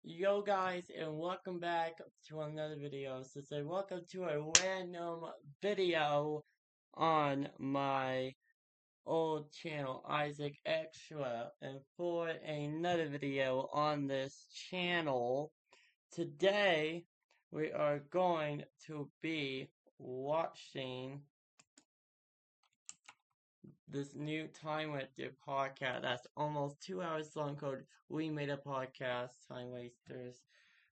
Yo guys, and welcome back to another video. So say welcome to a random video on my old channel, Isaac Extra, and for another video on this channel. Today we are going to be watching this new Time Waster podcast that's almost 2 hours long called We Made a Podcast, Time Wasters.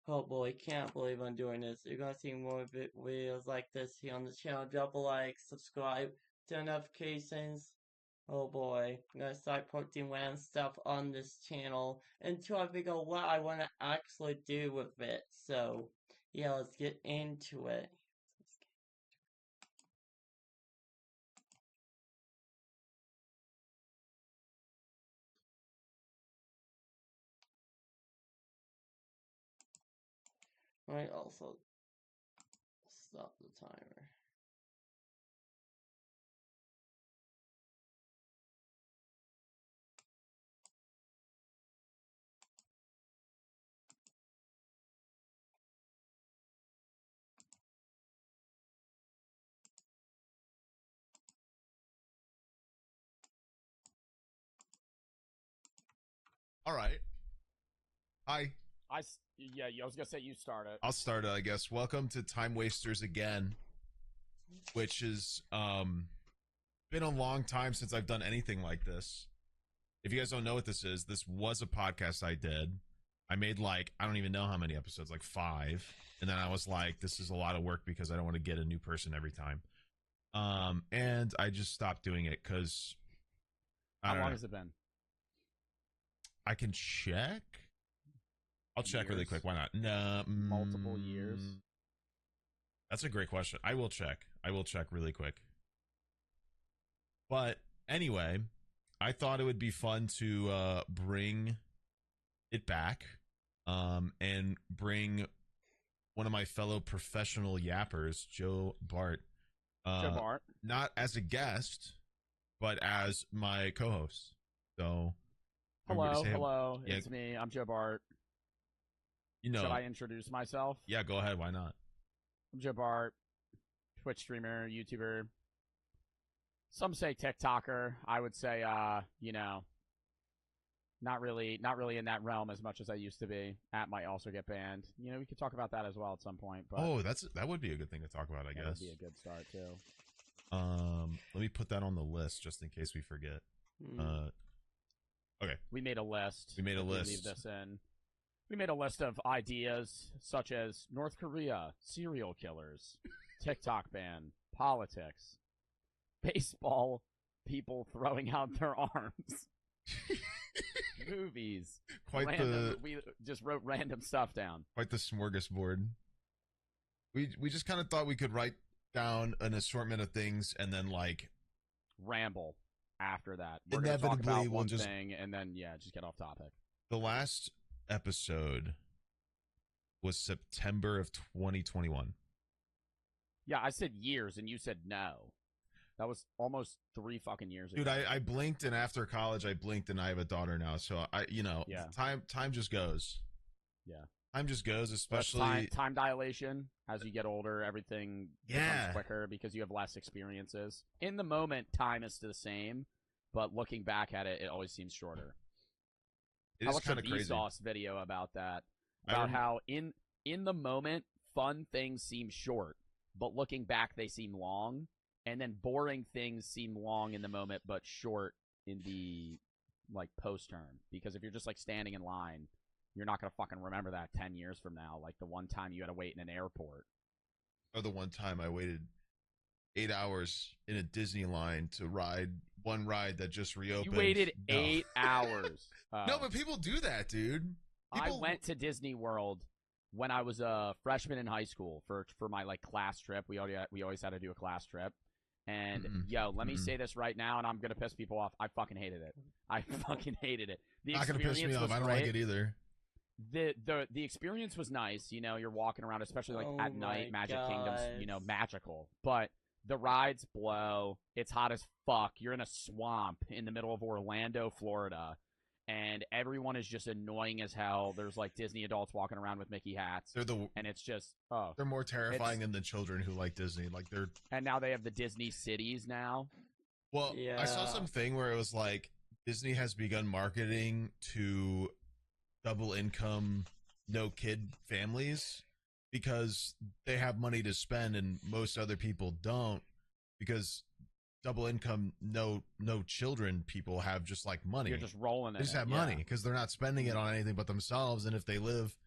Oh boy, can't believe I'm doing this. You're gonna see more videos like this here on the channel. Drop a like, subscribe, turn notifications. Oh boy, I'm gonna start posting random stuff on this channel until I figure out what I want to actually do with it. So, yeah, let's get into it. I also stop the timer. All right. Hi. Yeah, I was gonna say you start it. I'll start it, I guess. Welcome to Time Wasters again, which has been a long time since I've done anything like this. If you guys don't know what this was a podcast I did. I made I don't even know how many episodes, like 5. And then I was like, this is a lot of work because I don't want to get a new person every time. And I just stopped doing it because How long has it been? I can check. I'll check really quick. Why not? No, multiple years. That's a great question. I will check really quick. But anyway, I thought it would be fun to bring it back and bring one of my fellow professional yappers, Joe Bart. Joe Bart. Not as a guest, but as my co-host. So, hello. Yeah. It's me. I'm Joe Bart. You know, should I introduce myself? Yeah, go ahead. Why not? I'm Joe Bart, Twitch streamer, YouTuber. Some say TikToker. I would say, not really in that realm as much as I used to be. App might also get banned. We could talk about that as well at some point. But that would be a good thing to talk about, I guess. That would be a good start too. Let me put that on the list just in case we forget. Okay. We made a list. Leave this in. We made a list of ideas such as North Korea, serial killers, TikTok ban, politics, baseball, people throwing out their arms, movies. We just wrote random stuff down. Quite the smorgasbord. We just kind of thought we could write down an assortment of things and then ramble after that. We're inevitably talk about we'll one just thing and then just get off topic. The last episode was September of 2021. Yeah, I said years and you said no. That was almost 3 fucking years ago. Dude, I blinked, and after college I blinked, and I have a daughter now, so time just goes. Yeah. Time just goes, especially time dilation. As you get older, everything becomes quicker because you have less experiences. In the moment, time is the same, but looking back at it, it always seems shorter. It is kind of crazy. Vsauce video about that, about how in the moment, fun things seem short, but looking back, they seem long, and then boring things seem long in the moment, but short in the post-term. Because if you're just standing in line, you're not gonna fucking remember that 10 years from now, like the one time you had to wait in an airport. Or the one time I waited 8 hours in a Disney line to ride one ride that just reopened. You waited 8 hours. No, but people do that, dude. I went to Disney World when I was a freshman in high school for my class trip. We always had to do a class trip. And let me say this right now, and I'm gonna piss people off. I fucking hated it. Not gonna piss me off. I don't like it either. The experience was nice. You're walking around, especially at night. Magic Kingdom's magical, but the rides blow. It's hot as fuck. You're in a swamp in the middle of Orlando, Florida, and everyone is just annoying as hell. There's like Disney adults walking around with Mickey hats, and it's just they're more terrifying than the children who like Disney. Like they're and now they have the Disney cities now. Well, Yeah. I saw something where it was like Disney has begun marketing to double income, no kid families because they have money to spend and most other people don't, because double income, no children people have just like money. You're just rolling it. They just have money because they're not spending it on anything but themselves. And if they live,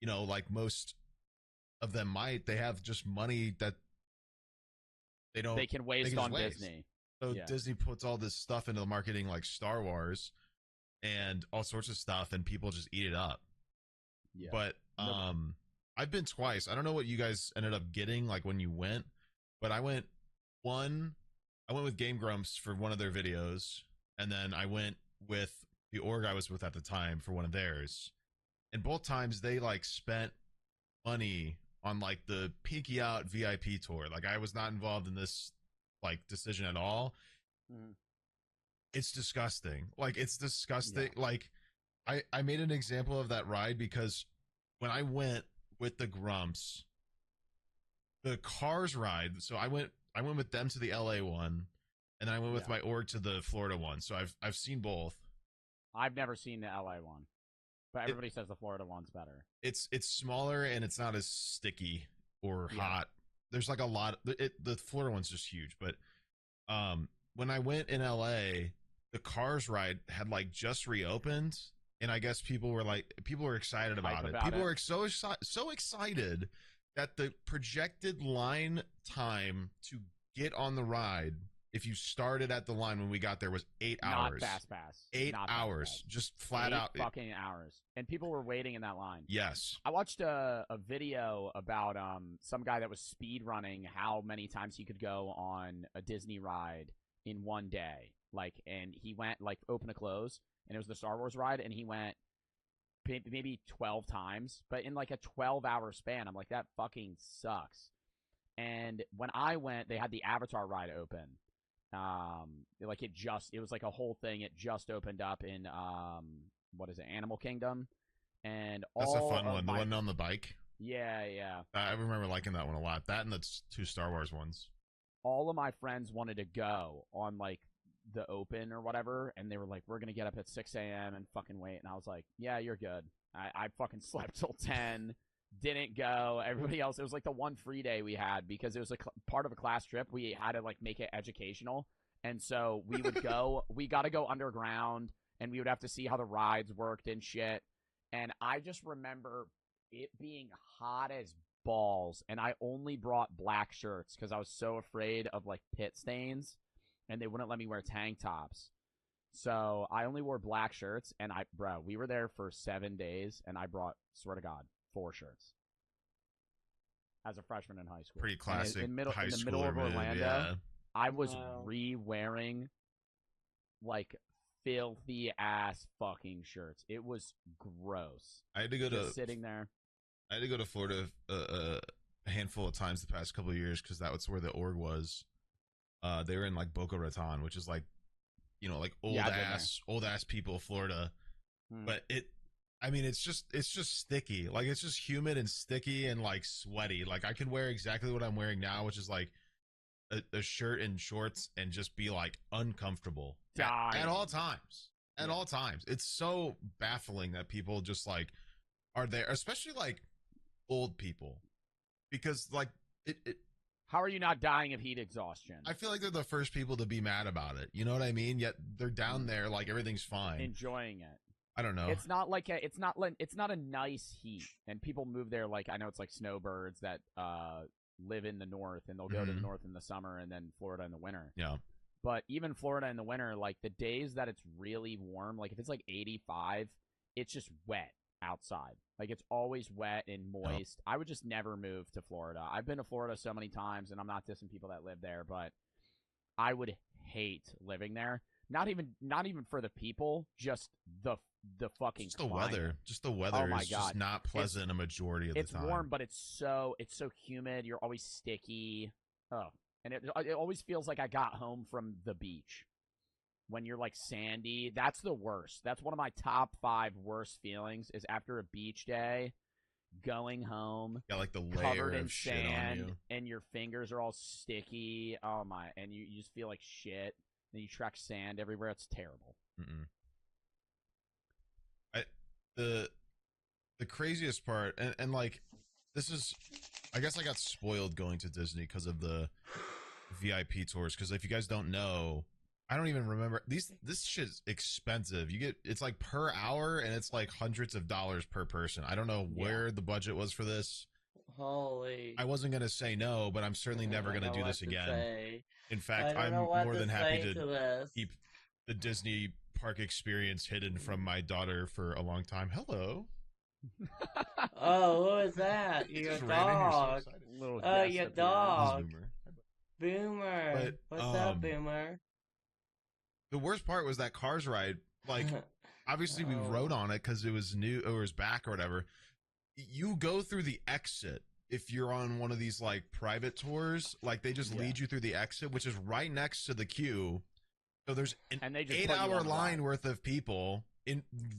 like most of them might, they have just money that they can waste on Disney. So Disney puts all this stuff into the marketing, like Star Wars and all sorts of stuff, and people just eat it up. Yeah. But I've been twice. I don't know what you guys ended up getting, like when you went, but I went with Game Grumps for one of their videos, and then I went with the org I was with at the time for one of theirs. And both times they like spent money on like the Peeky Out VIP tour. Like I was not involved in this like decision at all. It's disgusting. Like it's disgusting. Yeah. Like I made an example of that ride because when I went with the Grumps, the Cars ride, so I went with them to the LA one, and then I went with my org to the Florida one. So I've seen both. I've never seen the LA one, but everybody says the Florida one's better. It's smaller and it's not as sticky or hot. There's like a lot. The Florida one's just huge. But when I went in LA, the Cars ride had like just reopened, and I guess people were excited about it. People were so excited that the projected line time to get on the ride, if you started at the line when we got there, was 8 hours. Not fast pass. 8 hours. Just flat out. 8 fucking hours. And people were waiting in that line. Yes. I watched a video about some guy that was speed running how many times he could go on a Disney ride in one day. Like, and he went like open to close, and it was the Star Wars ride, and he went maybe 12 times, but in like a 12-hour span. I'm like, that fucking sucks. And when I went, they had the Avatar ride open. It was like a whole thing. It just opened up in what is it, Animal Kingdom, and that's a fun one. The one on the bike. Yeah. I remember liking that one a lot. That and the 2 Star Wars ones. All of my friends wanted to go on like the open or whatever, and they were like, we're gonna get up at 6 a.m. and fucking wait. And I was like, yeah, you're good. I fucking slept till 10. Didn't go. Everybody else, it was like the one free day we had because it was part of a class trip. We had to like make it educational, and so we would go. We got to go underground, and we would have to see how the rides worked and shit. And I just remember it being hot as balls, and I only brought black shirts because I was so afraid of like pit stains, and they wouldn't let me wear tank tops. So I only wore black shirts, and we were there for 7 days, and I brought, swear to God, 4 shirts as a freshman in high school. Pretty classic. In the middle of Orlando, I was re-wearing like filthy ass fucking shirts. It was gross. I had to go sitting there. I had to go to Florida a handful of times the past couple of years because that was where the org was. They were in like Boca Raton, which is like, like old ass people, Florida. But it's just sticky. Like it's just humid and sticky and like sweaty. Like I could wear exactly what I'm wearing now, which is like a shirt and shorts, and just be like uncomfortable at all times. At all times. It's so baffling that people just like are there, especially like old people, because like it how are you not dying of heat exhaustion? I feel like they're the first people to be mad about it. You know what I mean? Yet they're down there like everything's fine, enjoying it. I don't know. It's not a nice heat, and people move there. Like I know it's like snowbirds that live in the north, and they'll go to the north in the summer, and then Florida in the winter. Yeah. But even Florida in the winter, like the days that it's really warm, like if it's like 85, it's just wet outside. Like it's always wet and moist. I would just never move to Florida. I've been to Florida so many times, and I'm not dissing people that live there, but I would hate living there. Not even for the people, just the fucking just the weather. Just the weather is just not pleasant a majority of the time. It's warm, but it's so humid. You're always sticky. Oh, and it always feels like I got home from the beach. when you're like sandy. That's the worst. That's one of my top 5 worst feelings is after a beach day, going home, Got like the layer covered in of shit sand, on you. and your fingers are all sticky. Oh my! And you just feel like shit. And you track sand everywhere. It's terrible. Mm-mm. The craziest part, and like, this is, I guess I got spoiled going to Disney because of the VIP tours. Because if you guys don't know, I don't even remember this shit's expensive. It's like per hour, and it's like hundreds of dollars per person. I don't know where the budget was for this. Holy. I wasn't gonna say no, but I'm certainly never gonna do this again. Say. In fact, I'm more than happy to keep the Disney park experience hidden from my daughter for a long time. Hello. Oh, who is that? Your dog. So oh, your dog. Boomer. But, what's up, Boomer? The worst part was that Cars ride. Like, obviously we rode on it because it was new or it was back or whatever. You go through the exit if you're on one of these like private tours. Like they just lead you through the exit, which is right next to the queue. So there's an 8-hour line worth of people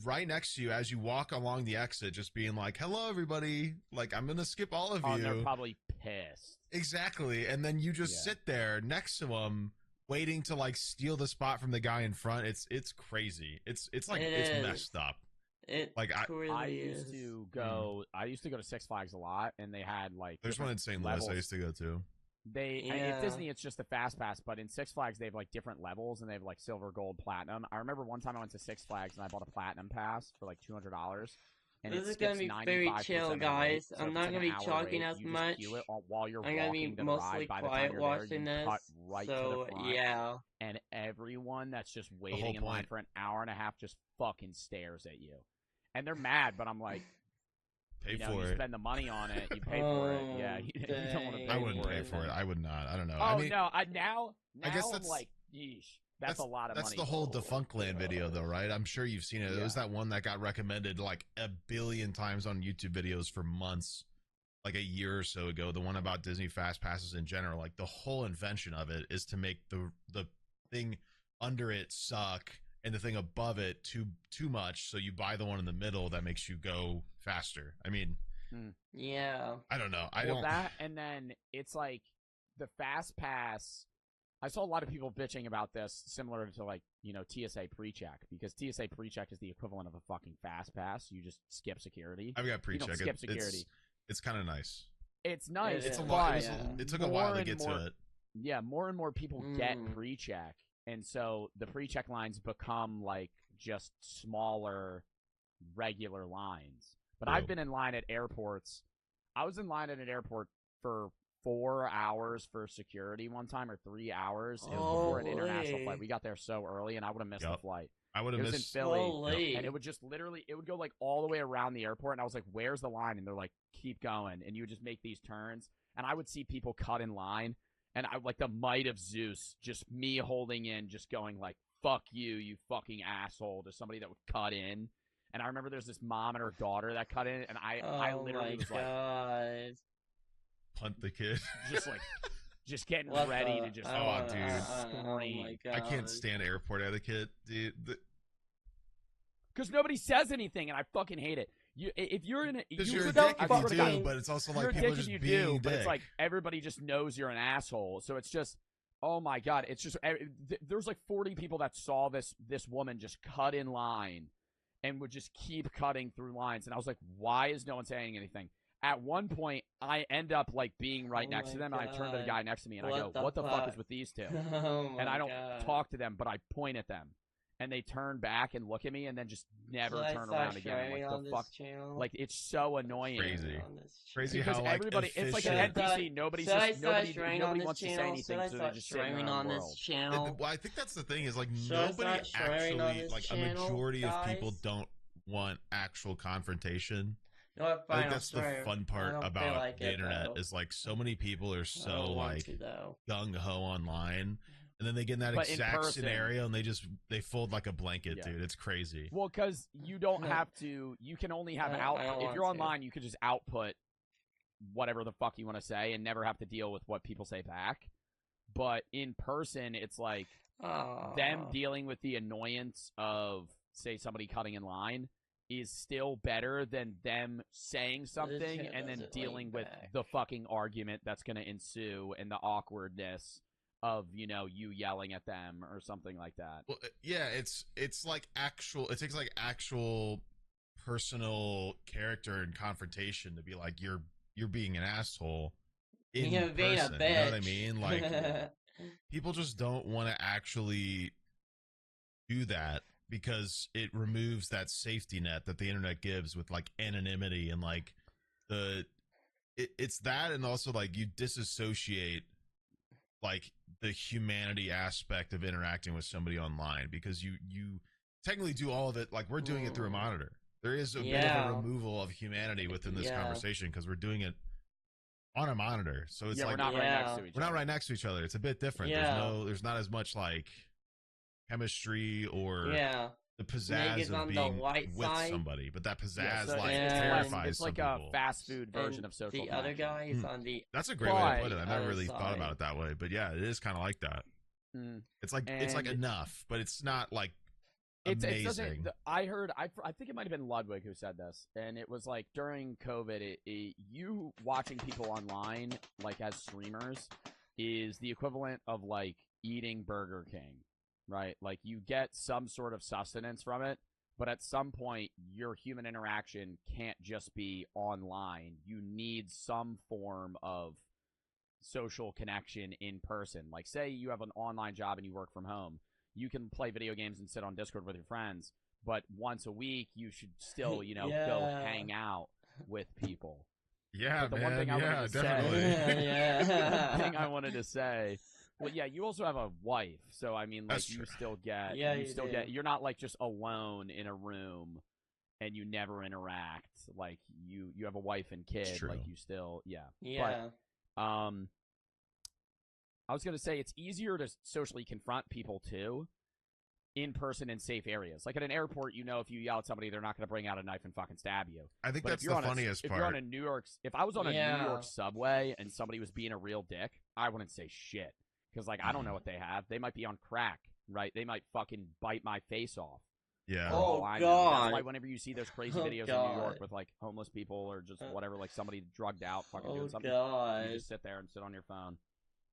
right next to you as you walk along the exit, just being like, hello everybody, like I'm gonna skip all of you. They're probably pissed. Exactly. And then you just sit there next to them waiting to like steal the spot from the guy in front. It's crazy. It's like it's messed up. I used to go to Six Flags a lot, and they had like there's one in St. Louis I used to go to. At Disney it's just the fast pass, but in Six Flags they have like different levels, and they have like silver, gold, platinum. I remember one time I went to Six Flags and I bought a platinum pass for like $200. And this is gonna be very chill, guys. I'm not gonna be talking as much. While you're I'm gonna be mostly quiet watching this. Right so to the front, yeah. And everyone that's just waiting in line for an hour and a half just fucking stares at you, and they're mad. But I'm like, you spend the money on it, you pay for it. Yeah, you don't want to pay for it. I wouldn't pay for it. I would not. I don't know. Oh, I mean, no, now I guess I'm like, yeesh. That's a lot of money. That's the whole Defunctland video, though, right? I'm sure you've seen it. It was that one that got recommended like a billion times on YouTube videos for months, like a year or so ago. The one about Disney Fast Passes in general. Like the whole invention of it is to make the thing under it suck and the thing above it too much. So you buy the one in the middle that makes you go faster. I mean, yeah. I don't know. That, and then it's like the Fast Pass. I saw a lot of people bitching about this, similar to like, TSA pre-check, because TSA pre-check is the equivalent of a fucking fast pass. You just skip security. I've got pre-check. You don't skip security. It's kind of nice. It's nice. It's a lot. It took a while to get to it. Yeah, more and more people get pre-check, and so the pre-check lines become like just smaller, regular lines. But I've been in line at airports. I was in line at an airport for 4 hours for security one time, or 3 hours. It was before an international flight. We got there so early, and I would have missed the flight. I would have missed. It was in Philly, and it would just literally, it would go like all the way around the airport, and I was like, "Where's the line?" And they're like, "Keep going," and you would just make these turns, and I would see people cut in line, and I like the might of Zeus, just me holding in, just going like, "Fuck you, you fucking asshole," to somebody that would cut in. And I remember there's this mom and her daughter that cut in, and I literally was like, punt the kid. just getting ready to just scream. I can't stand airport etiquette, dude. Because nobody says anything, and I fucking hate it. If you're in because you're a dick if you do, but it's also like people are just being but it's like everybody just knows you're an asshole. So it's just, oh my god, it's just there's like 40 people that saw this woman just cut in line and would just keep cutting through lines, and I was like, why is no one saying anything? At one point, I end up like being right next to them, and I turn to the guy next to me, and I go, "What the fuck is with these two?" And I don't talk to them, but I point at them, and they turn back and look at me, and then just never turn around again. Like the fuck, like it's so annoying. Crazy because how everybody, it's like an NPC. Nobody wants to say anything, so they're just sitting on this channel. Well, I think that's the thing is like nobody actually, like a majority of people don't want actual confrontation. No, I think that's the fun part about the internet is like so many people are so like gung-ho online, and then they get in that exact scenario and they fold like a blanket, dude. It's crazy. Well, because you don't have to, you can only have output. If you're online, you could just output whatever the fuck you want to say and never have to deal with what people say back. But in person, it's like them Aww. dealing with the annoyance of, say, somebody cutting in line is still better than them saying something and then dealing with the fucking argument that's going to ensue and the awkwardness of, you yelling at them or something like that. Well, yeah, it's like actual. It takes like actual personal character and confrontation to be like you're being an asshole in You're being a person. You know what I bitch. mean? Like people just don't want to actually do that because it removes that safety net that the internet gives with like anonymity and like it's that, and also like you disassociate like the humanity aspect of interacting with somebody online because you technically do all of it like we're doing it through a monitor. There is a bit of a removal of humanity within this conversation because we're doing it on a monitor. So it's like we're not right next to each other. We're not right next to each other. It's a bit different. There's not as much like chemistry or the pizzazz of being with somebody, but that pizzazz terrifies it's like some people. A fast food version of social the connection. Other guy is on the That's a great way to put it. I never really thought about it that way, but yeah, it is kind of like that. It's like enough, but it's not like amazing. I think it might have been Ludwig who said this, and it was like during COVID, you watching people online like as streamers is the equivalent of like eating Burger King. Right? Like, you get some sort of sustenance from it, but at some point, your human interaction can't just be online. You need some form of social connection in person. Like, say you have an online job and you work from home. You can play video games and sit on Discord with your friends, but once a week, you should still, go hang out with people. Yeah, but the one thing I wanted to definitely. one thing I wanted to say. Well, yeah, you also have a wife, so I mean, like, That's you true. still get, you're not like just alone in a room and you never interact. Like, you have a wife and kid, like, you still, But, I was gonna say it's easier to socially confront people too, in person in safe areas. Like at an airport, if you yell at somebody, they're not gonna bring out a knife and fucking stab you. I think that's the funniest part. If you're on a New York, if I was on a New York subway and somebody was being a real dick, I wouldn't say shit. Because, like, I don't know what they have. They might be on crack, right? They might fucking bite my face off. Yeah. Oh, God. That's why whenever you see those crazy videos in New York with, like, homeless people or just whatever, like, somebody drugged out fucking doing something, you just sit there and sit on your phone.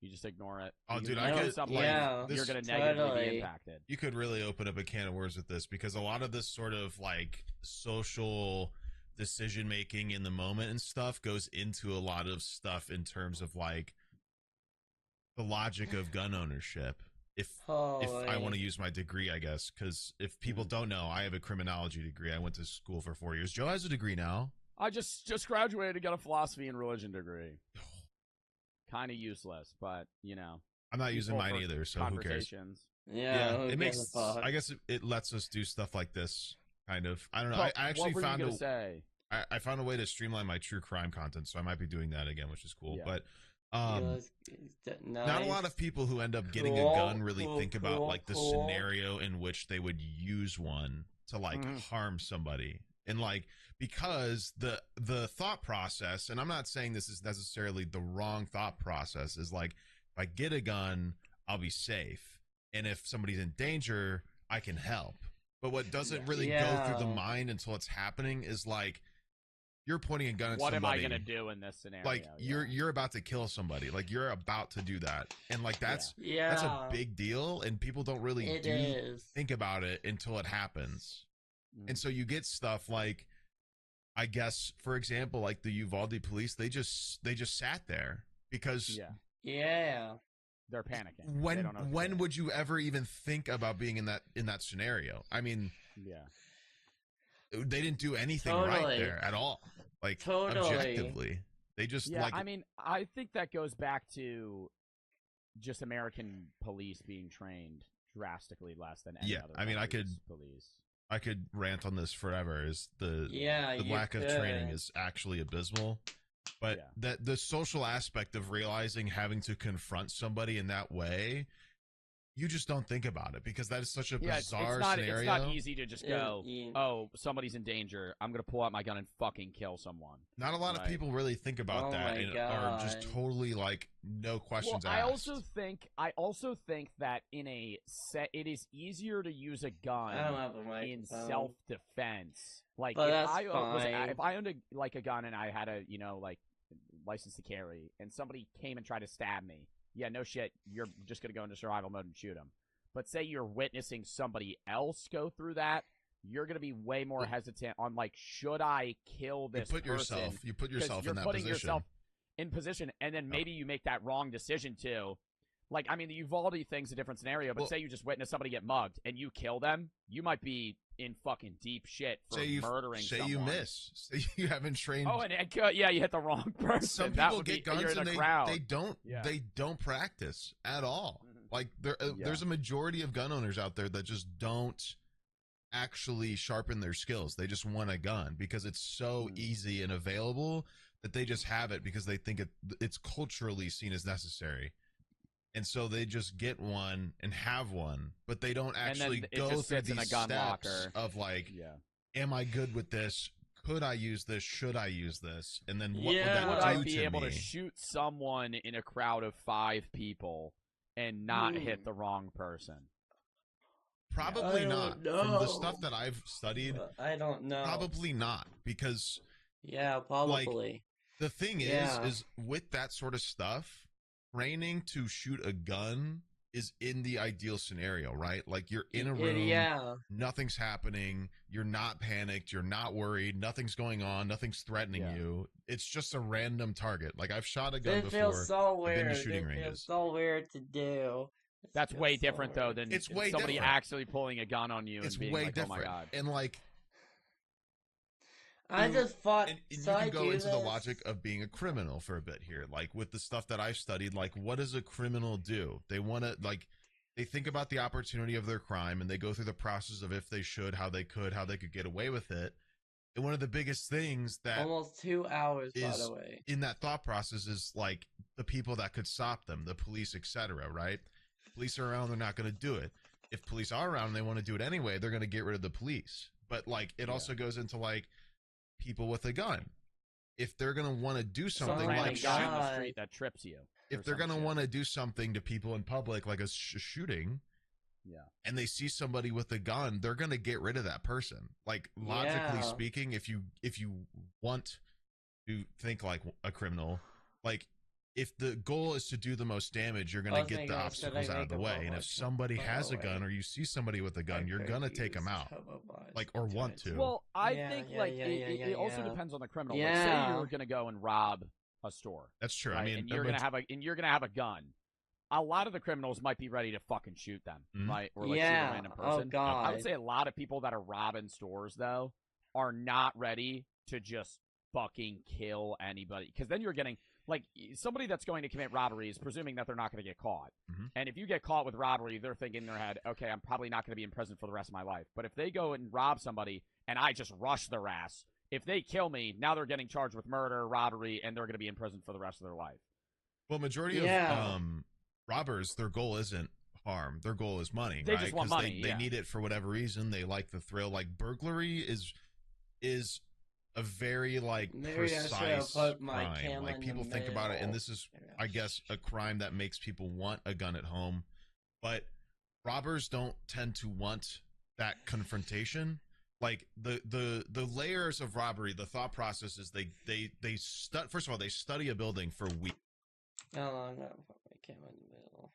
You just ignore it. Oh, dude, I could. You're going to negatively be impacted. You could really open up a can of worms with this because a lot of this sort of, like, social decision-making in the moment and stuff goes into a lot of stuff in terms of, like, the logic of gun ownership. If I want to use my degree, I guess, because if people don't know, I have a criminology degree. I went to school for 4 years. Joe has a degree now. I just graduated, got a philosophy and religion degree. Kind of useless, but I'm not using mine either, so who cares? Yeah, it makes. I guess it lets us do stuff like this. Kind of. I don't know. I actually found I found a way to streamline my true crime content, so I might be doing that again, which is cool. But nice. Not a lot of people who end up getting a gun really think about like the scenario in which they would use one to like harm somebody. And like, because the thought process, and I'm not saying this is necessarily the wrong thought process, is like, if I get a gun, I'll be safe. And if somebody's in danger, I can help. But what doesn't really go through the mind until it's happening is like, you're pointing a gun at somebody. What am I gonna do in this scenario? Like you're about to kill somebody. Like you're about to do that, and like that's a big deal, and people don't really think about it until it happens. And so you get stuff like, I guess, for example, like the Uvalde police, they just sat there because they're panicking. When would you ever even think about being in that scenario? I mean, they didn't do anything right there at all. Like objectively, they just I mean, I think that goes back to just American police being trained drastically less than any other. I mean, I could rant on this forever. Is the lack of training is actually abysmal. But that the social aspect of realizing having to confront somebody in that way you just don't think about it because that is such a Yeah, bizarre scenario. It's not easy to just go, Yeah. oh, somebody's in danger. I'm going to pull out my gun and fucking kill someone. Not a lot of people really think about Oh that my and are just God. totally like no questions Well, asked. I also think that in a set, it is easier to use a I gun don't have a in microphone. self-defense. Like But if that's if I fine. owned a gun and I had a like license to carry, and somebody came and tried to stab me, yeah, no shit, you're just gonna go into survival mode and shoot them. But say you're witnessing somebody else go through that, you're gonna be way more hesitant on like, should I kill this person? You put yourself You're in that putting position. yourself in position, and then maybe you make that wrong decision too. Like, I mean, the Uvalde thing's a different scenario, but say you just witness somebody get mugged and you kill them, you might be in fucking deep shit for murdering someone. Say you miss. Say you haven't trained. Oh, and yeah, you hit the wrong person. Some people get guns you're in and a crowd. they don't practice at all. Mm-hmm. Like there's a majority of gun owners out there that just don't actually sharpen their skills. They just want a gun because it's so easy and available that they just have it because they think it's culturally seen as necessary. And so they just get one and have one, but they don't actually go through these steps of like, am I good with this? Could I use this? Should I use this? And then what would that do would I be able me? to shoot someone in a crowd of 5 people and not hit the wrong person? Probably not. From the stuff that I've studied, I don't know. Probably not, because probably. Like, the thing is with that sort of stuff, training to shoot a gun is in the ideal scenario, right? Like you're in a room, nothing's happening, you're not panicked, you're not worried, nothing's going on, nothing's threatening you. It's just a random target. Like I've shot a gun before. It feels so weird. I've been to shooting ranges. Feels so weird to do. That's way different though than somebody actually pulling a gun on you and being like, "Oh my god!" And like, I just fought. And you can go into the logic of being a criminal for a bit here. Like with the stuff that I've studied, like what does a criminal do? They want to they think about the opportunity of their crime and they go through the process of if they should, how they could get away with it. And one of the biggest things that almost 2 hours, by the way, in that thought process is like the people that could stop them, the police, etc. Right? Police are around, they're not going to do it. If police are around and they want to do it anyway, they're going to get rid of the police. But like it also goes into like people with a gun. If they're going to want to do something like guy in the street that trips you, if they're going to want to do something to people in public, like a shooting, and they see somebody with a gun, they're going to get rid of that person. Like logically speaking, if you want to think like a criminal, like if the goal is to do the most damage, you're going to get the obstacles out of the way. And if somebody has a gun or you see somebody with a gun, you're going to take them out. Like, or want to. Well, I think it also depends on the criminal. Like, say you're going to go and rob a store. That's true. Right? I mean, and you're going to have a gun. A lot of the criminals might be ready to fucking shoot them, right? Or like shoot a random person. Oh god. I would say a lot of people that are robbing stores though are not ready to just fucking kill anybody, because then you're getting like somebody that's going to commit robbery is presuming that they're not going to get caught. And if you get caught with robbery, they're thinking in their head, okay, I'm probably not going to be in prison for the rest of my life. But if they go and rob somebody and I just rush their ass, if they kill me, now they're getting charged with murder, robbery, and they're going to be in prison for the rest of their life. Well, majority of robbers, their goal isn't harm. Their goal is money. They just want money. They need it for whatever reason. They like the thrill. Like burglary is a very like precise crime. Like people think about it, and this is, I guess, a crime that makes people want a gun at home. But robbers don't tend to want that confrontation. Like the layers of robbery, the thought process is first of all, they study a building for weeks. No, I'm gonna put my camera in the middle.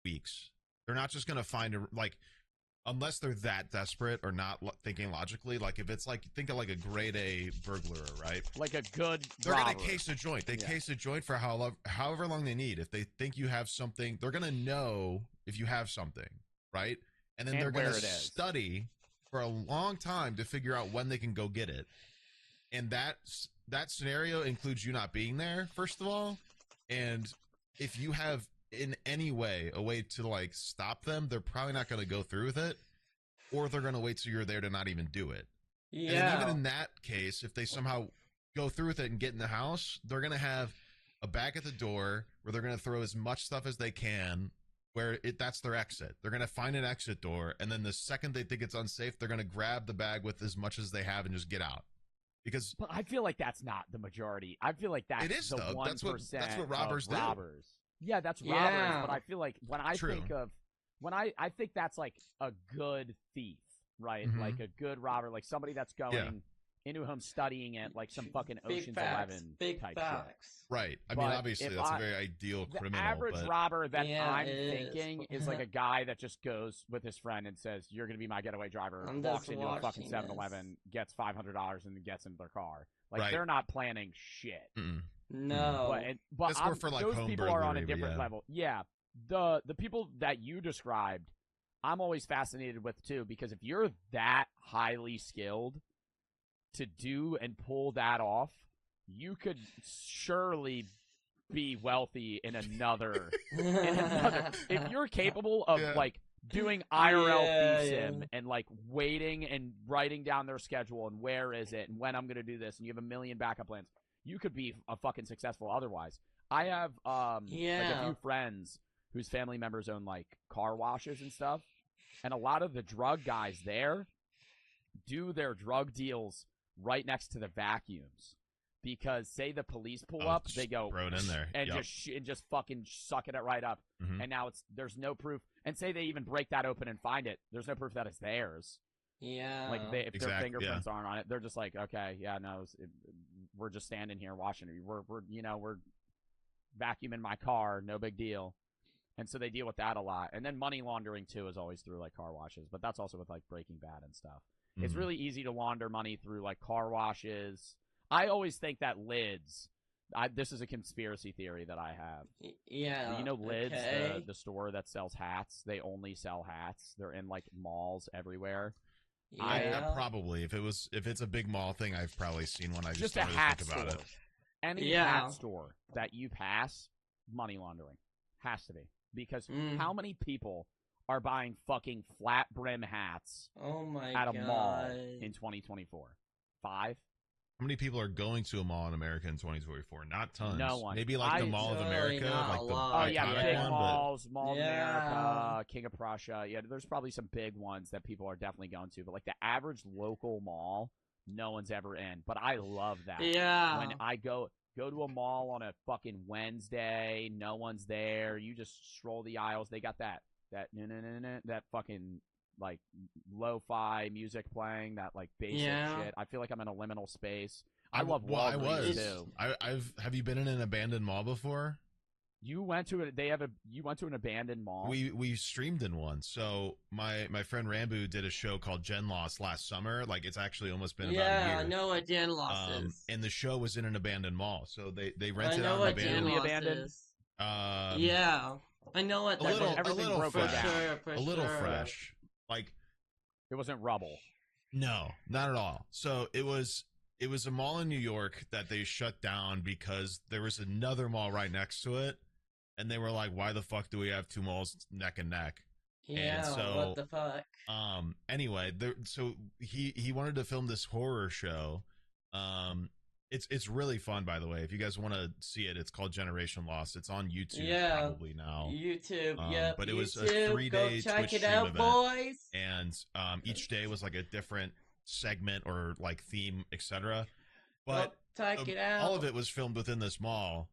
Weeks. They're not just gonna find unless they're that desperate or not thinking logically. Like if it's like, think of like a grade A burglar, right? Like a good they're robber. Gonna case a joint. They case a joint for however long they need. If they think you have something, they're gonna know if you have something, right? And then they're gonna study for a long time to figure out when they can go get it. And that scenario includes you not being there, first of all. And if you have in any way a way to like stop them, they're probably not going to go through with it, or they're going to wait till you're there to not even do it. Yeah. And then even in that case, if they somehow go through with it and get in the house, they're going to have a bag at the door where they're going to throw as much stuff as they can, where that's their exit. They're going to find an exit door, and then the second they think it's unsafe, they're going to grab the bag with as much as they have and just get out. Because but I feel like that's not the majority. I feel like that's it is, the though. 1% That's what robbers do. Robbers. Yeah, that's Yeah. robbers. But I feel like when I think of I think that's like a good thief, right? Mhm. Like a good robber, like somebody that's going into a home studying it, like some fucking Big Ocean's facts. 11 Big type shit. facts. Right. I mean, But obviously, if that's a very ideal The criminal. average but robber that Yeah, I'm it is. thinking is like a guy that just goes with his friend and says, "You're going to be my getaway driver." I'm Walks just into a fucking watching 7-Eleven, gets $500, and gets into their car. Like Right. they're not planning shit. Mm-mm. No. But That's more for, like, those home people are on a burglary, but different yeah. level. Yeah, the people that you described, I'm always fascinated with too, because if you're that highly skilled to do and pull that off, you could surely be wealthy in another. If you're capable of Yeah. like doing IRL Yeah, thief yeah. sim and like waiting and writing down their schedule and where is it and when I'm going to do this, and you have a million backup plans, you could be a fucking successful otherwise. I have like a Yeah. few friends whose family members own like car washes and stuff, and a lot of the drug guys there do their drug deals right next to the vacuums, because say the police pull up, they just go throw it in there. and Yep. just fucking sucking it right up. Mhm. And now there's no proof. And say they even break that open and find it, there's no proof that it's theirs. Yeah. Like if their Exact- fingerprints aren't on it, they're just like, okay, yeah, no, we're just standing here watching it. We're vacuuming my car, no big deal. And so they deal with that a lot. And then money laundering too is always through like car washes, but that's also with like Breaking Bad and stuff. It's Mhm. really easy to launder money through like car washes. I always think that Lids. This is a conspiracy theory that I have. Yeah. You know Lids, okay. the store that sells hats. They only sell hats. They're in like malls everywhere. Yeah. Probably if it's a big mall thing, I've probably seen one. I just a don't really hat think store. about it. Any Yeah. hat store that you pass, money laundering has to be, because Mm. how many people are buying fucking flat brim hats Oh my at a god. mall in 2024? 5? How many people are going to a mall in America in 2024? Not tons. No one. Maybe like the Mall of Really America, not like a the lot. Oh yeah, iconic big one, but malls, Mall of Yeah. America, King of Prussia. Yeah, there's probably some big ones that people are definitely going to, but like the average local mall, no one's ever in. But I love that. Yeah. When I go to a mall on a fucking Wednesday, no one's there. You just stroll the aisles. They got that that fucking like lo-fi music playing, that like basic Yeah. shit. I feel like I'm in a liminal space. I love well, I Walgreens was. too. Have you been in an abandoned mall before? You went to an abandoned mall. We streamed in one. So my friend Rambu did a show called Gen Lost last summer. Like it's actually almost been about a Yeah, year. I know what Dan Lost is. And the show was in an abandoned mall. So they I rented know out what an Dan abandoned. Lost abandoned? is. Yeah. I know what a that little, is. a everything little broke For fresh, down. sure, for a little sure. fresh. Like It wasn't rubble. no, not at all. So it was a mall in New York that they shut down because there was another mall right next to it, and they were like, "Why the fuck do we have two malls neck and neck?" Yeah, so, what the fuck? Anyway, so he wanted to film this horror show. It's really fun, by the way. If you guys want to see it, it's called Generation Lost. It's on YouTube probably now. YouTube, yep. But it was a YouTube, 3-day go check Twitch it stream out, event. boys. And each day was like a different segment or like theme, etc. But Go check it out. all of it was filmed within this mall.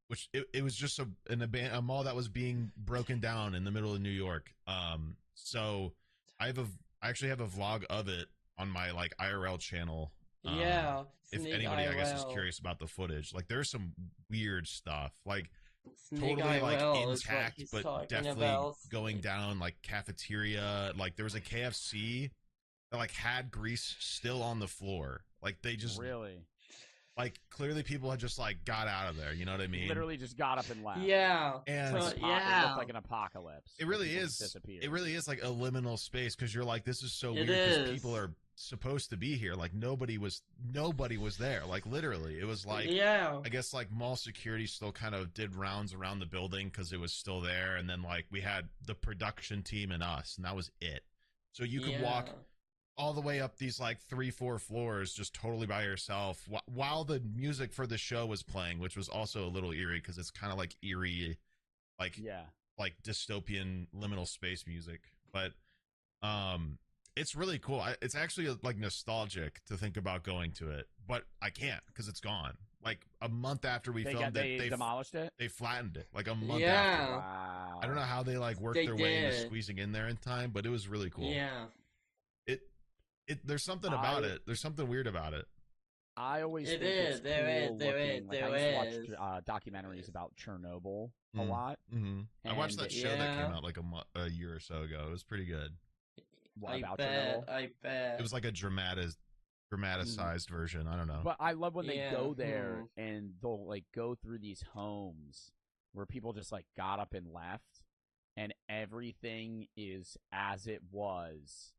Which it was just a mall that was being broken down in the middle of New York. So I actually have a vlog of it on my like IRL channel. Yeah. If Sneak anybody I guess is IRL. curious about the footage, like there's some weird stuff, like Sneak totally like IRL is what intact, he's but talking definitely about. going down like cafeteria. Like there was a KFC that like had grease still on the floor. Like they just Really? like clearly people had just like got out of there. You know what I mean? Literally just got up and left. Yeah. And So- It yeah. looked like an apocalypse. It really People is. disappeared. It really is like a liminal space because you're like, this is so It weird because is. people are supposed to be here. Like nobody was there. Like literally, it was like, Yeah. I guess like mall security still kind of did rounds around the building because it was still there, and then like we had the production team and us, and that was it. So you could walk all the way up these like 3-4 floors just totally by yourself while the music for the show was playing, which was also a little eerie because it's kind of like eerie, like like dystopian liminal space music. But it's really cool. It's actually like nostalgic to think about going to it, but I can't because it's gone. Like a month after we filmed it, they demolished it. They flattened it like a month after. Wow. I don't know how they like worked their way into squeezing in there in time, but it was really cool. Yeah. There's something about it. There's something weird about it. I always think it's cool looking. Like I used to watch documentaries about Chernobyl a lot. Mm-hmm. I watched that show that came out like a year or so ago. It was pretty good. What about Chernobyl? I bet. It was like a dramatized version. I don't know. But I love when they go there and they'll like go through these homes where people just like got up and left, and everything is as it was.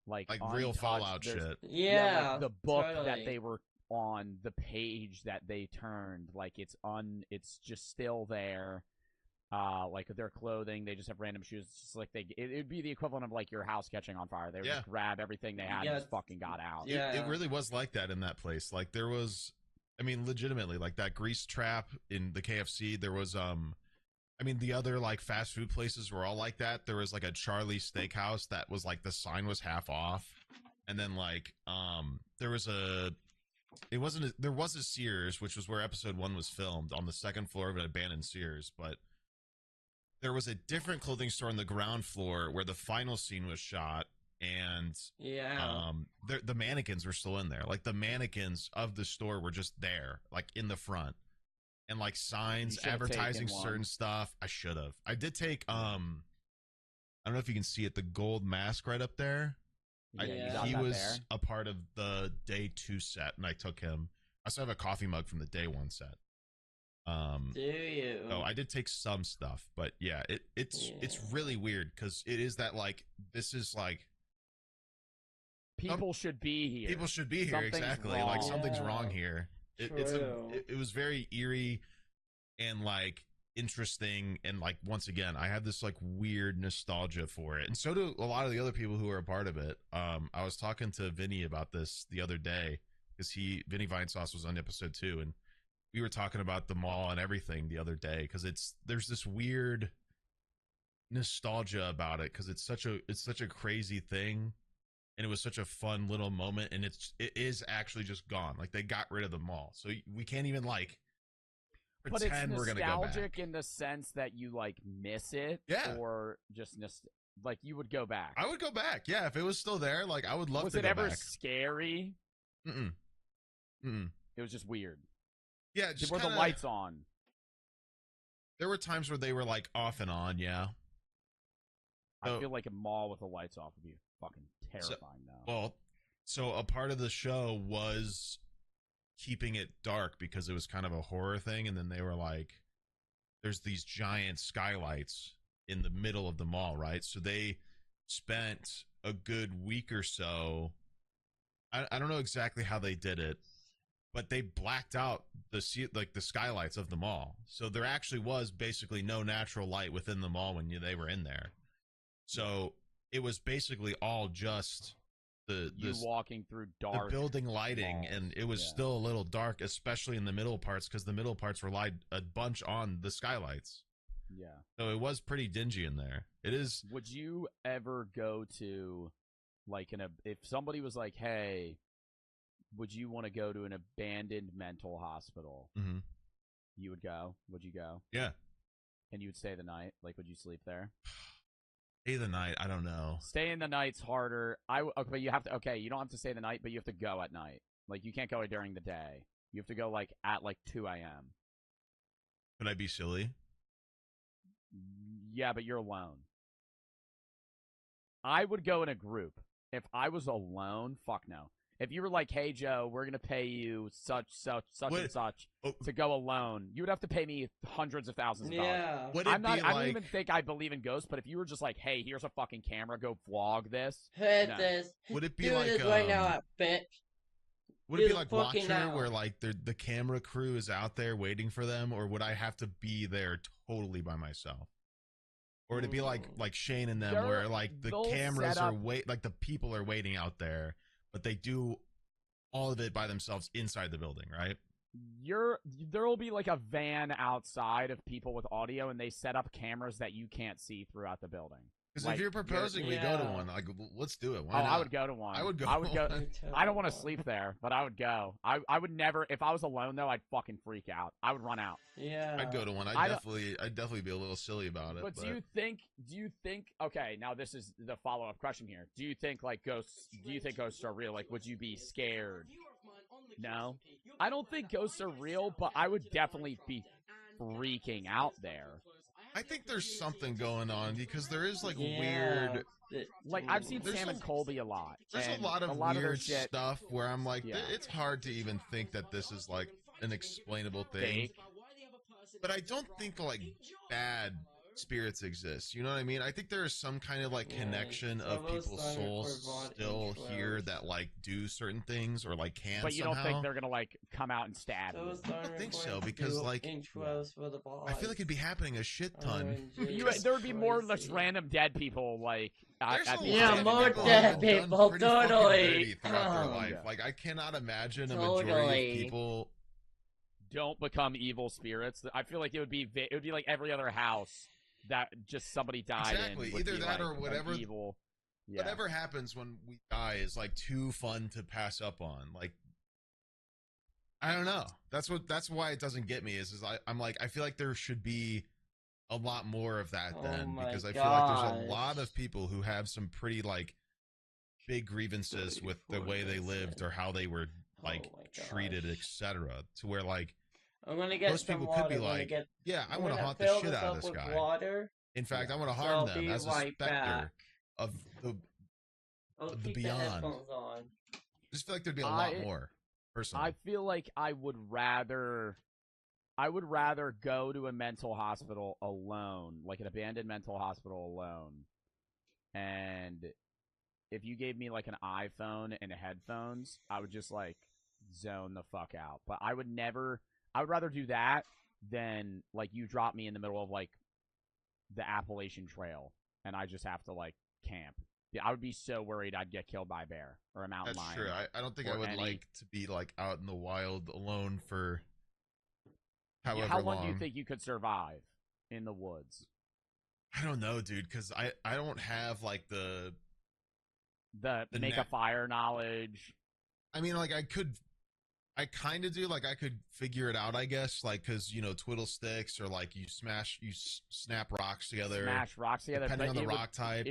Like real Fallout shit. Yeah, like the book that they were on, the page that they turned, like it's just still there. Like their clothing, they just have random shoes. It's just like it'd be the equivalent of like your house catching on fire. They would just grab everything they had and just fucking got out. It really was like that in that place. Like there was, I mean, legitimately, like that grease trap in the KFC. There was I mean, the other like fast food places were all like that. There was like a Charlie's Steakhouse that was like the sign was half off, and then like there was a Sears, which was where episode 1 was filmed, on the second floor of an abandoned Sears, but there was a different clothing store on the ground floor where the final scene was shot, and the mannequins were still in there. Like the mannequins of the store were just there, like in the front. And like signs advertising certain stuff. I should have. I did take I don't know if you can see it, the gold mask right up there. He was a part of the day 2 set, and I took him. I also have a coffee mug from the day 1 set. Do you? So I did take some stuff, but yeah, it's really weird because it is that like this is like people should be here. People should be here, exactly. Wrong. Like something's wrong here. It was very eerie and like interesting, and like once again I had this like weird nostalgia for it, and so do a lot of the other people who are a part of it. I was talking to Vinny about this the other day because Vinny Vinesauce was on episode 2, and we were talking about the mall and everything the other day because there's this weird nostalgia about it because it's such a crazy thing. And it was such a fun little moment, and it is actually just gone. Like they got rid of the mall, so we can't even like pretend we're gonna go back. But it's nostalgic in the sense that you like miss it, or just like you would go back. I would go back, yeah, if it was still there. Like I would love to go back. Was it ever scary? Mm. It was just weird. Yeah, just were the lights on? There were times where they were like off and on. Yeah, I feel like a mall with the lights off would be fucking terrifying now. Well, so a part of the show was keeping it dark because it was kind of a horror thing, and then they were like, there's these giant skylights in the middle of the mall, right? So they spent a good week or so, I don't know exactly how they did it, but they blacked out the skylights of the mall. So there actually was basically no natural light within the mall when they were in there. So it was basically all just the walking through dark, the building lighting, malls. And it was still a little dark, especially in the middle parts, because the middle parts were light a bunch on the skylights. Yeah. So it was pretty dingy in there. It is. Would you ever go to like if somebody was like, "Hey, would you want to go to an abandoned mental hospital?" Mm-hmm. You would go. Would you go? Yeah. And you would stay the night? Like, would you sleep there? Stay the night? I don't know. Staying the night's harder. But you have to. Okay, you don't have to stay the night, but you have to go at night. Like, you can't go during the day. You have to go like at like 2 a.m. Could I be silly? Yeah, but you're alone. I would go in a group. If I was alone, fuck no. If you were like, hey, Joe, we're going to pay you such and such Oh, to go alone, you would have to pay me hundreds of thousands of dollars. Yeah. would it be I like? don't even think I believe in ghosts, but if you were just like, hey, here's a fucking camera, go vlog this. Hit No. this. Would it be Do like this right now, bitch. Would it be Do like fucking Watcher, now. where like the camera crew is out there waiting for them, or would I have to be there totally by myself? Or would it be like Shane and them, where like the They'll cameras set are up- like the people are waiting out there, but they do all of it by themselves inside the building, right? There will be like a van outside of people with audio, and they set up cameras that you can't see throughout the building. Because Like, if you're proposing, we go to Yeah. one. Like, let's do it. Why not? I would go to one. I would go. I would go. Me too. I don't want to sleep there, but I would go. I would never. If I was alone though, I'd fucking freak out. I would run out. Yeah. I'd go to one. I don't- I'd definitely be a little silly about it. But do you think? Okay, now this is the follow-up question here. Do you think like ghosts? Do you think ghosts are real? Like, would you be scared? No, I don't think ghosts are real, but I would definitely be freaking out there. I think there's something going on because there is like Yeah. weird. Like I've seen There's Sam and some- Colby a lot. There's and a lot of their weird shit stuff where I'm like, Yeah. it's hard to even think that this is like an explainable thing. fake. But I don't think like bad spirits exist. You know what I mean? I think there is some kind of like Yeah, connection some of of us people's are souls for still body here controls. that like do certain things or like can But you somehow. don't think they're gonna like come out and stab you? I think so, because, like, intros for the boss. I feel like it'd be happening a shit ton. There would be more just random dead people like There's at a the lot Yeah, of more people dead who've done people, pretty fucking totally. dirty throughout their life. Yeah. Like I cannot imagine a majority of Totally. people. don't become evil spirits. I feel like it would be like every other house that just somebody died Exactly. in. Would Either be that like or an whatever- evil. Yeah. Whatever happens when we die is like too fun to pass up on. Like I don't know. That's why it doesn't get me. Is I'm like I feel like there should be a lot more of that Oh then my because I feel like there's a gosh. lot of people who have some pretty like big grievances with the way they lived or how they were like Oh my treated, gosh. etc. To where like I'm gonna get most some people water. could be I'm gonna like, get, yeah, I I'm want to gonna haunt the fill shit this out of up this with guy. Water. In fact, I want to So harm I'll them be as a right specter back. of the. I'll The keep beyond. the headphones on. I just feel like there'd be a lot more. Personally, I feel like I would rather go to a mental hospital alone, like an abandoned mental hospital alone. And if you gave me like an iPhone and headphones, I would just like zone the fuck out. But I would rather do that than like you drop me in the middle of like the Appalachian Trail and I just have to like camp. Yeah, I would be so worried I'd get killed by a bear or a mountain that's lion. true. I don't think I or would any- like to be like out in the wild alone for Yeah, however how long long. do you think you could survive in the woods? I don't know, dude, because I don't have like the. The make a net- fire knowledge. I mean, like I kind of do. Like I could figure it out, I guess. Like because twiddle sticks or like you snap rocks together. Smash rocks together. Depending but on the it would- rock type.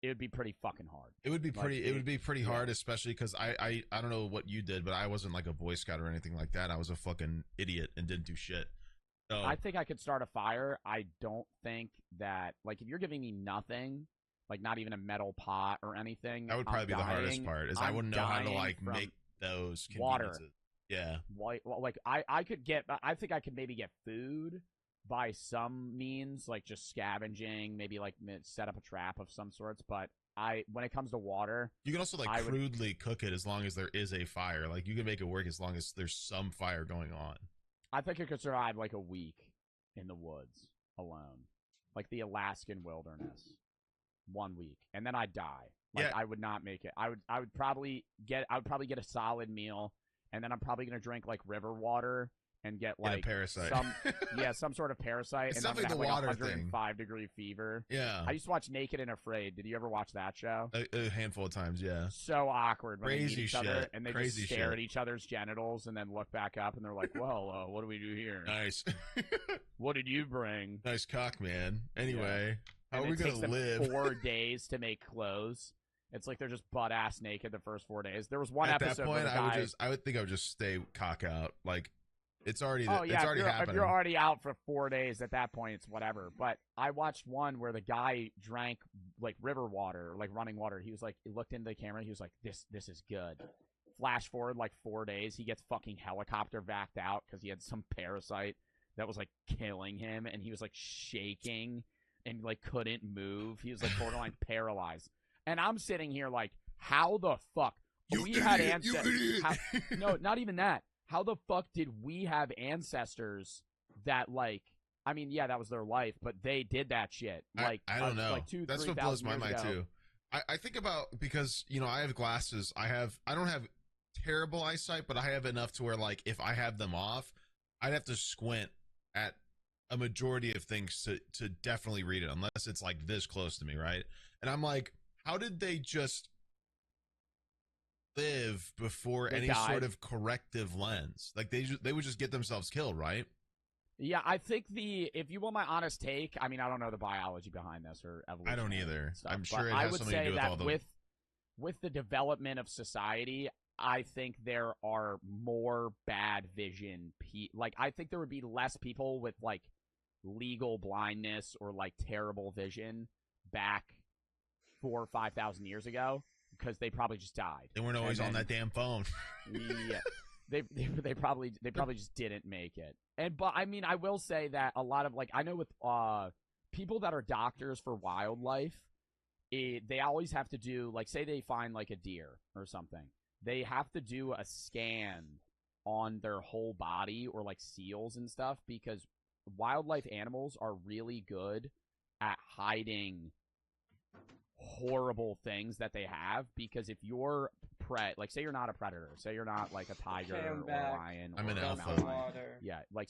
It would be pretty fucking hard. It would be Like, pretty. It would be pretty yeah. hard, especially because I don't know what you did, but I wasn't like a Boy Scout or anything like that. I was a fucking idiot and didn't do shit. So I think I could start a fire. I don't think that like if you're giving me nothing, like not even a metal pot or anything, that would I'm probably be the hardest dying. part. Is I I'm wouldn't know how to dying like from make those water. conveniences. Yeah, Like I could get. I think I could maybe get food by some means, like just scavenging, maybe like set up a trap of some sorts. But when it comes to water, you can also like I would- crudely cook it as long as there is a fire. Like you can make it work as long as there's some fire going on. I think I could survive like a week in the woods alone, like the Alaskan wilderness, 1 week, and then I'd die. Like Yeah. I would not make it. I would probably get a solid meal, and then I'm probably gonna drink like river water and get Get a like parasite. some sort of parasite, It's and I'm gonna have definitely like the water thing. 105-degree fever. Yeah, I used to watch Naked and Afraid. Did you ever watch that show? a handful of times. Yeah, So awkward when they Crazy meet each other shit. and they Crazy just stare shit. at each other's genitals and then look back up and they're like, "Well, what do we do here? nice, What did you bring?" nice cock, man. Anyway, how And are we it takes gonna them live? 4 days to make clothes. It's like they're just butt ass naked the first 4 days. There was one At that episode point, where the guy, I would think I would just stay cock out. Like it's already, oh it's yeah, already if happening. you're already out for 4 days, at that point it's whatever. But I watched one where the guy drank like river water, like running water. He was like, he looked into the camera. He was like, "This is good." flash forward like 4 days, he gets fucking helicopter backed out because he had some parasite that was like killing him, and he was like shaking and like couldn't move. He was like borderline paralyzed. And I'm sitting here like, how the fuck? We had ancestors. No, not even that. How the fuck did we have ancestors that like? I mean, yeah, that was their life, but they did that shit. Like I don't know. Like 2,000, That's what blows my mind too. I think about, because I have glasses. I don't have terrible eyesight, but I have enough to where like if I have them off, I'd have to squint at a majority of things to definitely read it, unless it's like this close to me, right? And I'm like, how did they just live before any sort of corrective lens? Like they would just get themselves killed, right? Yeah, I think if you want my honest take, I mean, I don't know the biology behind this or evolution. I don't either. Stuff, I'm sure it has something to do with all the... with the development of society, I think there are more bad vision. Like, I think there would be less people with like legal blindness or like terrible vision back 4,000 or 5,000 years ago, because they probably just died. They weren't always on that damn phone. Yeah. They probably just didn't make it. But I mean, I will say that a lot of like, I know with people that are doctors for wildlife, they always have to do, like, say they find like a deer or something, they have to do a scan on their whole body, or like seals and stuff, because wildlife animals are really good at hiding horrible things that they have. Because if you're like, say you're not a predator, say you're not like a tiger or a lion, I'm or an a alpha. mountain lion. Yeah, like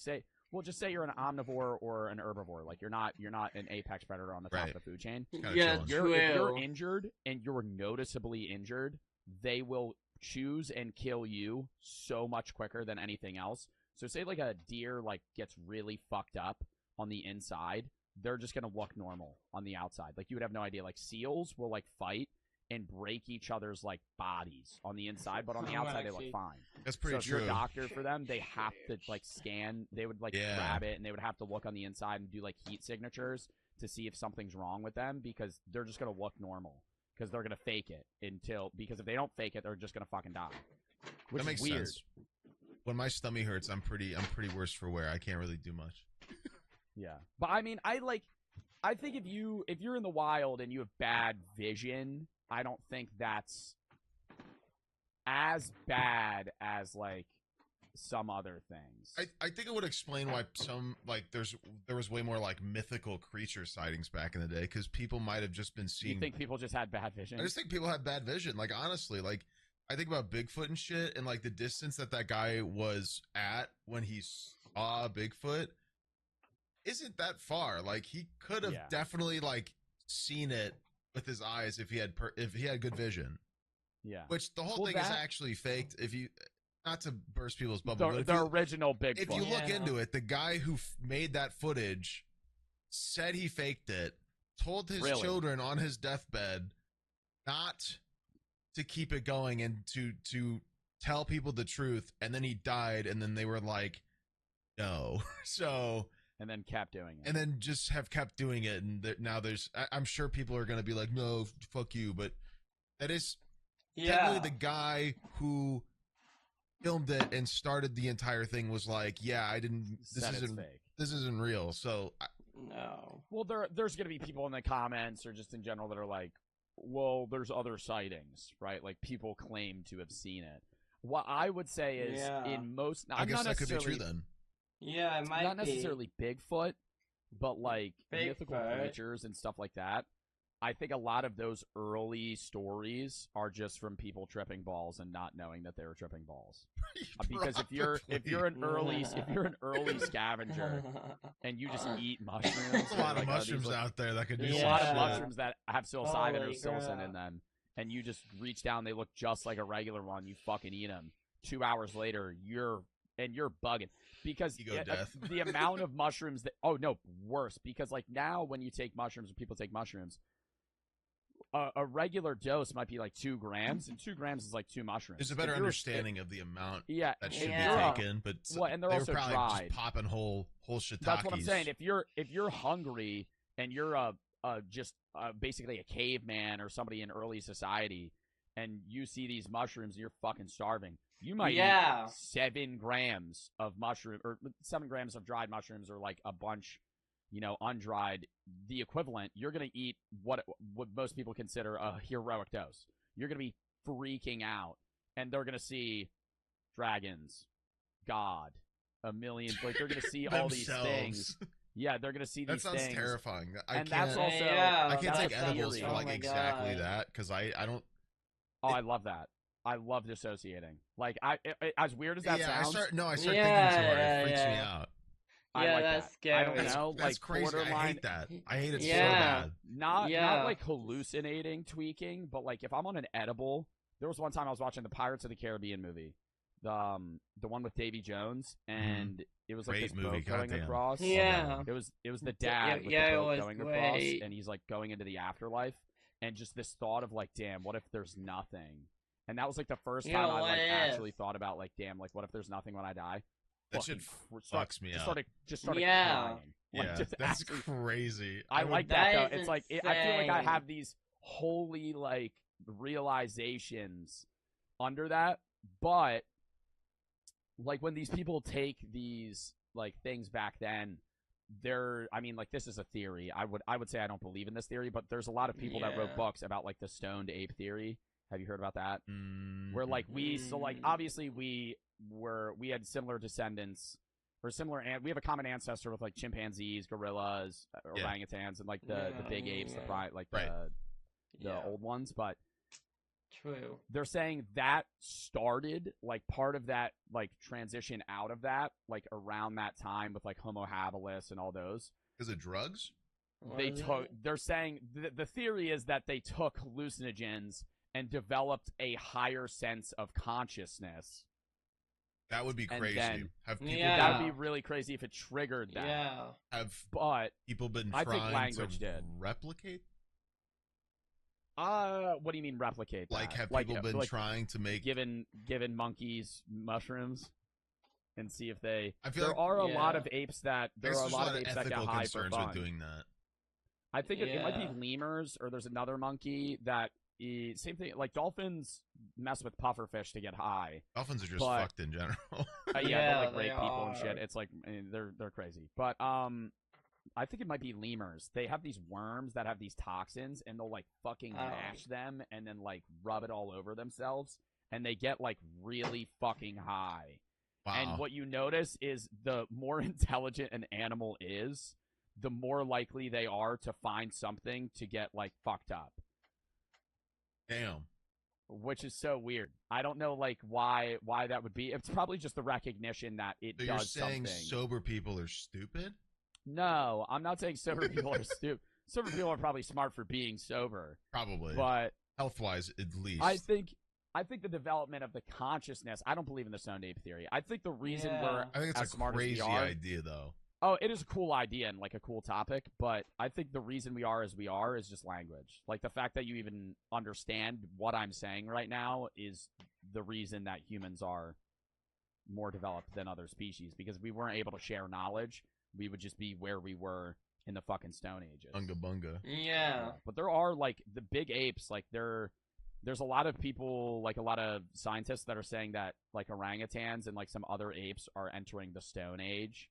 just say you're an omnivore or an herbivore. Like you're not an apex predator on the top of the food chain. Yeah, if you're injured and you're noticeably injured, they will choose and kill you so much quicker than anything else. So say like a deer like gets really fucked up on the inside, they're just gonna look normal on the outside. Like you would have no idea. Like seals will like fight and break each other's like bodies on the inside, but on the outside they look fine. That's pretty true. So if you're a doctor for them, they have to like scan. They would like grab it, and they would have to look on the inside and do like heat signatures to see if something's wrong with them, because they're just gonna look normal, because they're gonna fake it because if they don't fake it, they're just gonna fucking die. Which that makes is weird. sense. When my stomach hurts, I'm pretty worse for wear. I can't really do much. Yeah, but I mean, I think if you're in the wild and you have bad vision, I don't think that's as bad as like some other things. I think it would explain why some like there was way more like mythical creature sightings back in the day, because people might have just been seeing. You think people just had bad vision? I just think people had bad vision. Like honestly, like I think about Bigfoot and shit, and like the distance that guy was at when he saw Bigfoot isn't that far. Like he could have definitely like seen it with his eyes if he had good vision. Yeah. Which the whole thing is actually faked. If you, not to burst people's bubble, the original Bigfoot. If you look into it, the guy who made that footage said he faked it, told his children on his deathbed not to keep it going and to tell people the truth, and then he died, and then they were like, no. So. And then kept doing it. And then just have kept doing it. And now I'm sure people are going to be like, no, fuck you. But that is technically the guy who filmed it and started the entire thing was like, yeah, this isn't real. So. No. Well, there's going to be people in the comments or just in general that are like, well, there's other sightings, right? Like people claim to have seen it. What I would say is in most. I guess that could be true then. Yeah, it might not necessarily Bigfoot, but like mythical creatures and stuff like that. I think a lot of those early stories are just from people tripping balls and not knowing that they were tripping balls. Because if you're an early scavenger and you just eat mushrooms, there's a lot of mushrooms out there that could do a lot of mushrooms that have psilocybin or psilocin in them, and you just reach down, they look just like a regular one. You fucking eat them. 2 hours later, you're bugging. Because the amount of mushrooms worse. Because like now when you take mushrooms, when people take mushrooms, a regular dose might be like 2 grams, and 2 grams is like 2 mushrooms. There's a better understanding of the amount that should be taken, but and they're also probably dried. Just popping whole shiitakes. That's what I'm saying. If you're hungry and you're basically a caveman or somebody in early society, and you see these mushrooms and you're fucking starving, you might Yeah. eat 7 grams of mushroom or 7 grams of dried mushrooms or like a bunch, undried, the equivalent. You're gonna eat what most people consider a heroic dose. You're gonna be freaking out, and they're gonna see dragons, God, a million. Like they're gonna see all these things. Yeah, they're gonna see these things. That sounds terrifying. That's also I can't take edibles for theory. like exactly that because I don't. Oh, I love that. I love dissociating. Like as weird as that sounds. I start thinking too hard. It freaks me out. I like that's that. scary. I don't know. That's like crazy. borderline. I hate that. I hate it so Yeah. bad. Not like hallucinating, tweaking, but like if I'm on an edible. There was one time I was watching the Pirates of the Caribbean movie, the one with Davy Jones, and it was like Great this movie. boat going Goddamn. across. Yeah. It was the dad with the it boat was going great. across, and he's like going into the afterlife, and just this thought of like, damn, what if there's nothing? And that was like the first time I like actually thought about like, damn, like what if there's nothing when I die? That shit fucks me up. Just started Yeah. crying. Like, Yeah, just that's actually, crazy. I like that though. That is It's like I feel like I insane. have these holy like realizations under that, but like when these people take these like things back then, like this is a theory. I would say I don't believe in this theory, but there's a lot of people that wrote Yeah. books about like the stoned ape theory. Have you heard about that? Mm-hmm. Where like obviously we had similar descendants or similar, and we have a common ancestor with like chimpanzees, gorillas, orangutans, and like the big apes, the old ones. But True. they're saying that started like part of that like transition out of that like around that time with like Homo habilis and all those. Because of drugs? They're saying the theory is that they took hallucinogens and developed a higher sense of consciousness. That would be crazy. Have people that would be really crazy if it triggered that. Yeah. But people been I think trying language to did. replicate? What do you mean replicate? Like, that? have people been trying to make given monkeys mushrooms and see if they? I feel there are a lot of apes that there's a lot of apes that get ethical high for concerns fun. with doing that. I think it might be lemurs, or there's another monkey that same thing. Like dolphins mess with pufferfish to get high. Dolphins are just fucked in general. They'll like rape people and shit. It's like they're crazy. But I think it might be lemurs. They have these worms that have these toxins, and they'll like fucking mash them and then like rub it all over themselves, and they get like really fucking high. Wow. And what you notice is the more intelligent an animal is, the more likely they are to find something to get like fucked up. Damn. Which is so weird. I don't know like why that would be. It's probably just the recognition that it So does you're saying something. sober people are stupid? No, I'm not saying sober people are stupid. Sober people are probably smart for being sober. Probably. But health-wise, at least. I think the development of the consciousness. I don't believe in the stoned ape theory. I think the reason we're I think it's as a smart crazy as we are, idea, though. Oh, it is a cool idea and like a cool topic, but I think the reason we are as we are is just language. Like the fact that you even understand what I'm saying right now is the reason that humans are more developed than other species, because if we weren't able to share knowledge, we would just be where we were in the fucking Stone Ages. Unga bunga. Yeah. But there are like the big apes, like there's a lot of people, like a lot of scientists that are saying that like orangutans and like some other apes are entering the Stone Age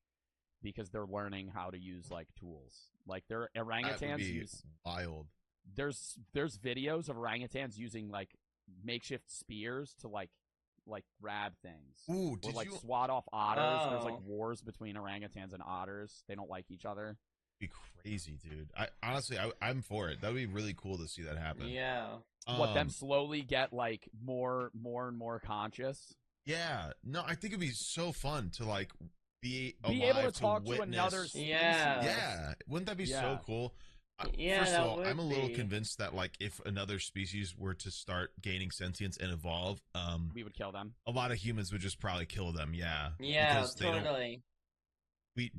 because they're learning how to use like tools. Like their orangutans That would be use wild. There's videos of orangutans using like makeshift spears to like grab things. Ooh, or did like you swat off otters. There's like Oh. wars between orangutans and otters. They don't like each other. be crazy, dude? I'm for it. That would be really cool to see that happen. Yeah. What, them slowly get like more and more conscious? Yeah. No, I think it'd be so fun to like be able to talk to witness. another species. Yeah. Yeah, wouldn't that be so Yeah. cool? Yeah, First that of all, would I'm a little be. convinced that like if another species were to start gaining sentience and evolve, We would kill them. a lot of humans would just probably kill them. Yeah. Yeah, Because they don't- totally.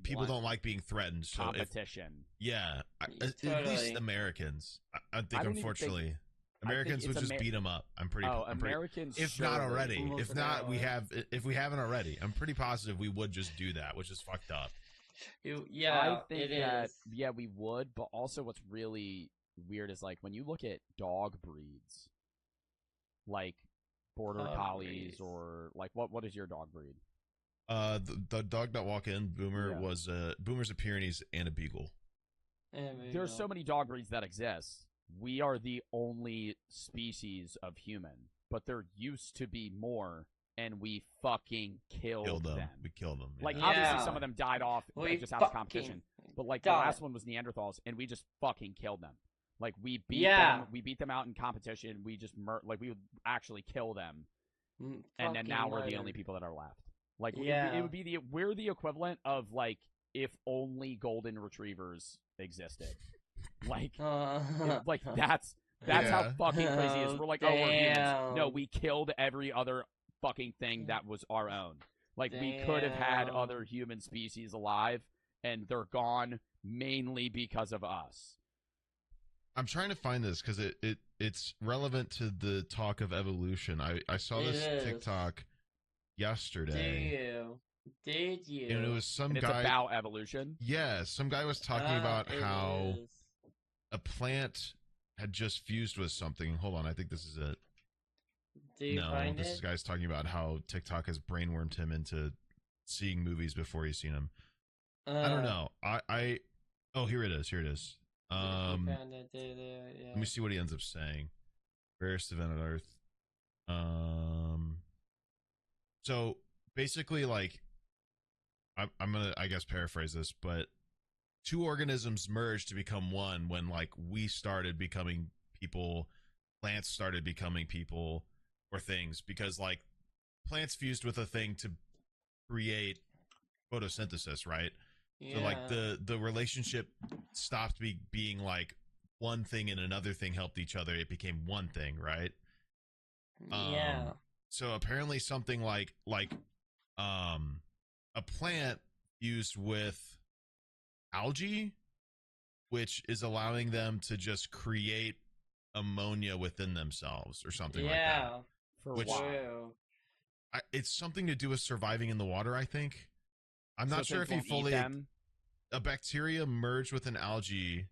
people What? don't like being threatened. So if Competition. yeah, at least Totally. Americans. I think I don't even unfortunately think Americans would it's just beat them up. I'm pretty. Americans. if not surely. already, Almost if not, we definitely. have. If we haven't already, I'm pretty positive we would just do that, which is fucked up. Yeah, I think it that is. yeah, we would, but also what's really weird is like when you look at dog breeds, like border Dog collies breeds. or like what is your dog breed? The dog that walked in, Boomer, Yeah. was Boomer's a Pyrenees and a Beagle. There's so many dog breeds that exist. We are the only species of human, but there used to be more, and we fucking killed them. We killed them. Like, Yeah. obviously, some of them died off We just out of fucking competition. But, like, died. the last one was Neanderthals, and we just fucking killed them. Like, we beat Yeah. them. We beat them out in competition. We just, we would actually kill them. And then Fucking now we're the murdered. only people that are left. Like, Yeah. it would be we're the equivalent of, like, if only golden retrievers existed. Like, that's how fucking crazy it is. We're like, oh, we're humans. Damn. No, we killed every other fucking thing that was our own. Like, we could have had Damn. other human species alive, and they're gone mainly because of us. I'm trying to find this because it's relevant to the talk of evolution. I saw It this is. TikTok yesterday. Did you? And it was some And it's guy. about evolution. Yeah, some guy was talking about It how is. a plant had just fused with something. Hold on, I think this is it. Do you No, find this it? guy's talking about how TikTok has brainwormed him into seeing movies before he's seen them. I don't know. Oh, here it is. Here it is. Yeah. Let me see what he ends up saying. Rarest event on Earth. So basically, like, I'm gonna, I guess, paraphrase this, but two organisms merged to become one when, like, we started becoming people, plants started becoming people, or things, because, like, plants fused with a thing to create photosynthesis, right? Yeah. So, like, the relationship stopped being like one thing and another thing helped each other. It became one thing, right? Yeah. So apparently something like a plant fused with algae, which is allowing them to just create ammonia within themselves or something like that. For Which- why? True. It's something to do with surviving in the water, I think. I'm So not sure things if he won't eat fully. them? A bacteria merged with an algae,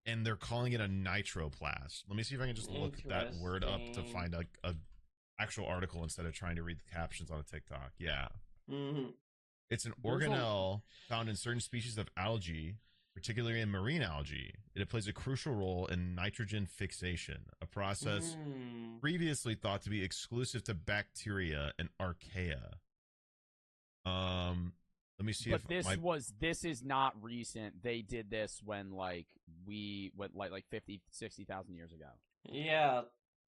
and they're calling it a nitroplast. Let me see if I can just look that word up to Interesting. find a actual article instead of trying to read the captions on a TikTok. Yeah. Mhm. It's an There's a- organelle found in certain species of algae, particularly in marine algae. It plays a crucial role in nitrogen fixation, a process previously thought to be exclusive to bacteria and archaea. Let me see But if this is not recent. They did this when like 50, 60,000 years ago. Yeah.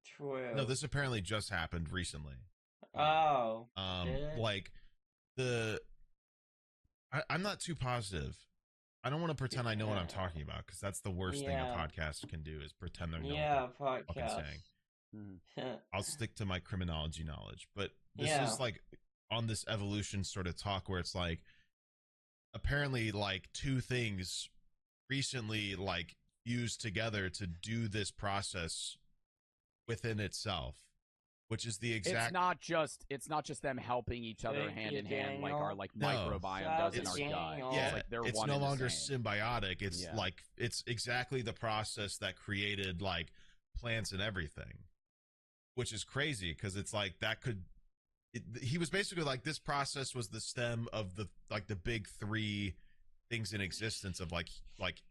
True. No, this apparently just happened recently. Oh. did it? Like I'm not too positive. I don't want to pretend I know what I'm talking about, because that's the worst thing a Yeah. podcast can do, is pretend they know Yeah. what they're fucking Podcast. saying. I'll stick to my criminology knowledge, but this Yeah. is like on this evolution sort of talk where it's like apparently like two things recently like fused together to do this process within itself, which is the exact. It's not just them helping each other Thank hand you, in hand like Daniel. our like No. microbiome Shout does out in to our Daniel. gut. Yeah, It's like they're it's one no and the longer same. symbiotic. It's Yeah. like it's exactly the process that created like plants and everything, which is crazy because it's like that could. He was basically like, this process was the stem of the big three things in existence of like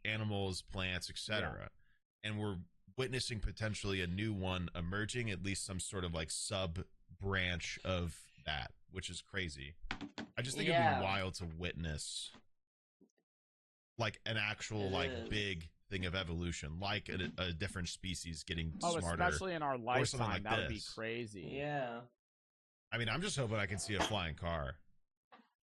animals, plants, etc. And we're witnessing potentially a new one emerging, at least some sort of like sub branch of that, which is crazy. I just think it'd be wild to witness like an actual big thing of evolution, like a different species getting smarter. Especially in our lifetime, like that would be this. crazy. Yeah. I mean, I'm just hoping I can see a flying car.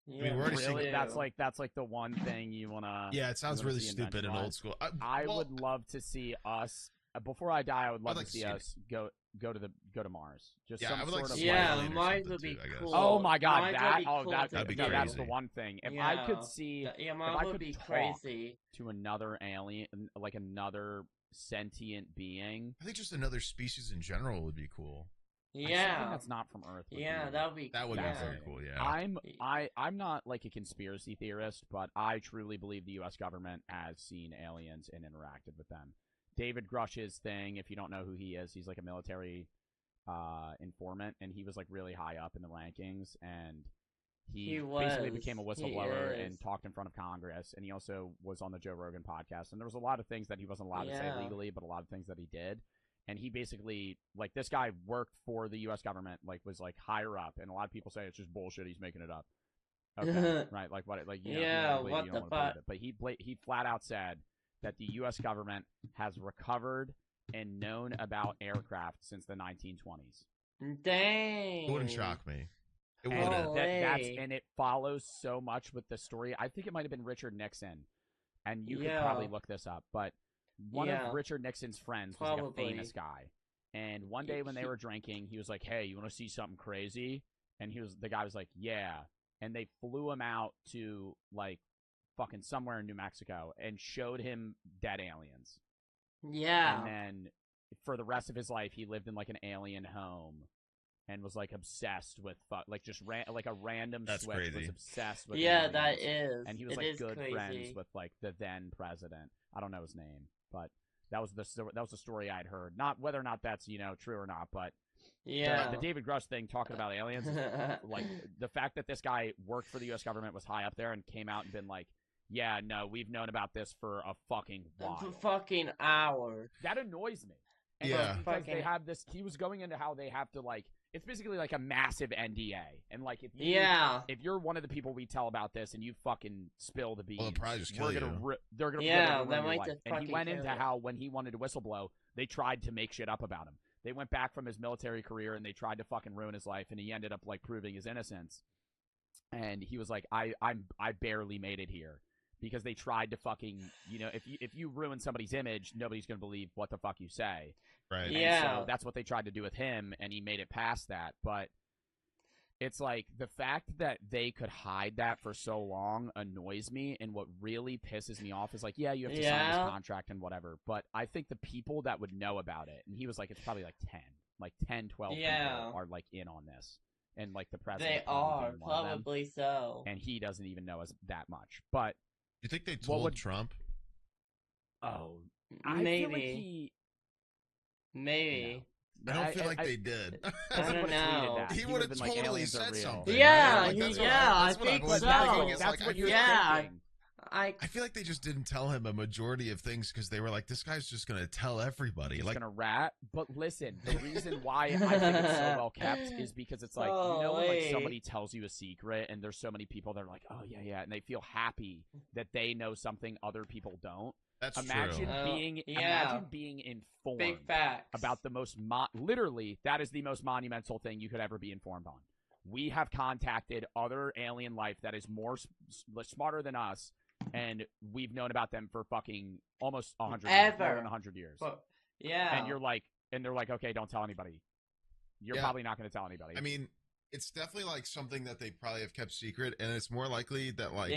Yeah. mean, we're already seeing- Really, that's like the one thing you wanna. Yeah, it sounds you wanna really see stupid and invention-wise. old school. I would love to see us before I die. I would love like to to see see it. us go to Mars. Just Yeah, some I would like sort to of see like- Yeah, alien or Mars something would be too, I guess. cool. Oh my god, Mars would that be oh cool that to That'd be no, that's crazy. the one thing. If Yeah. I could see, Yeah, if Mars I would could be talk crazy. to another alien, like another sentient being, I think just another species in general would be cool. something Yeah. that's not from Earth. Would Yeah, be, that would be That would yeah. be very cool. Yeah. I'm not like a conspiracy theorist, but I truly believe the U.S. government has seen aliens and interacted with them. David Grush's thing, if you don't know who he is, he's like a military informant, and he was like really high up in the rankings, and he was. basically became a whistleblower He and is. talked in front of Congress, and he also was on the Joe Rogan podcast, and there was a lot of things that he wasn't allowed to say Yeah. legally, but a lot of things that he did. And he basically, like, this guy worked for the U.S. government, like, was like higher up, and a lot of people say it's just bullshit, he's making it up. Okay, right? Like, what? Like, you know, if you Yeah, want to believe it, what you the don't want to believe fuck? it. But he flat out said that the U.S. government has recovered and known about aircraft since the 1920s. Dang. It wouldn't shock me. It And wouldn't. and it follows so much with the story. I think it might have been Richard Nixon, and you could probably look this up. But one of Richard Nixon's friends was like a famous guy. And one day when they were drinking, he was like, "Hey, you want to see something crazy?" And the guy was like, "Yeah." And they flew him out to like fucking somewhere in New Mexico and showed him dead aliens. Yeah. And then for the rest of his life, he lived in like an alien home and was like obsessed with like just like a random That's switch crazy. was obsessed with Yeah, aliens. that is. And he was It like is good crazy. friends with like the then president. I don't know his name, but that was the story I'd heard. Not whether or not that's, you know, true or not, but Yeah. the David Grush thing talking about aliens is like the fact that this guy worked for the U.S. government, was high up there, and came out and been like, "Yeah, no, we've known about this for a fucking while." For fucking hour. That annoys me. And Yeah. because they have this, he was going into how they have to like, it's basically like a massive NDA, and like if you're one of the people we tell about this and you fucking spill the beans, Well, they'll probably just kill you. They're gonna Yeah, ruin they your might life. just And he fucking went kill into you. how when he wanted to whistleblow, they tried to make shit up about him. They went back from his military career and they tried to fucking ruin his life, and he ended up like proving his innocence. And he was like, I barely made it here. Because they tried to fucking, you know, if you ruin somebody's image, nobody's going to believe what the fuck you say. Right. And Yeah. so that's what they tried to do with him, and he made it past that. But it's like the fact that they could hide that for so long annoys me, and what really pisses me off is like, yeah, you have to sign this contract and whatever. But I think the people that would know about it, and he was like, it's probably like 10, 12 people are like in on this. And like the president. They are, probably so. And he doesn't even know us that much. But You think they told Trump? Oh, maybe. Maybe. No. I don't feel like they did. I don't know. He would have totally said something. Yeah, right? Like, I think so. That's what you're thinking. I feel like they just didn't tell him a majority of things because they were like, this guy's just going to tell everybody. He's like going to rat. But listen, the reason why I think it's so well kept is because it's like, you know when like somebody tells you a secret and there's so many people that are like, oh, yeah, and they feel happy that they know something other people don't. That's imagine true. Imagine being informed Big facts. about the most literally that is the most monumental thing you could ever be informed on. We have contacted other alien life that is more smarter than us, and we've known about them for fucking almost 100 years, more than 100 years. But, yeah. And they're like, okay, don't tell anybody. You're probably not going to tell anybody. I mean, it's definitely like something that they probably have kept secret, and it's more likely that like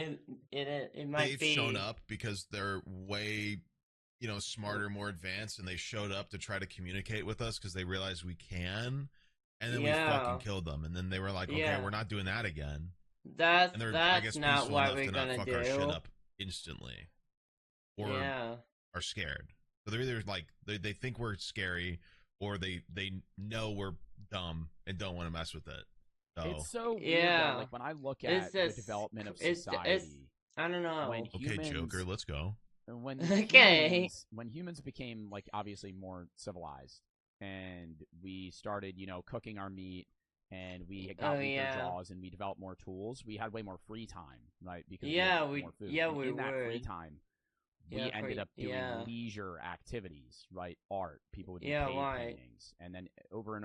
it might they've shown up because they're way, you know, smarter, more advanced, and they showed up to try to communicate with us because they realized we can, and then we fucking killed them, and then they were like, okay, we're not doing that again. That's I guess not what we're to gonna not fuck do. our shit up instantly, or are scared. So they're either like they think we're scary, or they know we're dumb and don't want to mess with it. So. It's so weird though. Like when I look at the development of society, I don't know. Okay, Joker, let's go. When humans became like obviously more civilized, and we started, you know, cooking our meat, and we got weaker jaws, and we developed more tools, we had way more free time, right? Because we had more food. In that free time, we ended up doing leisure activities, right? Art. People would do cave paintings, and then over and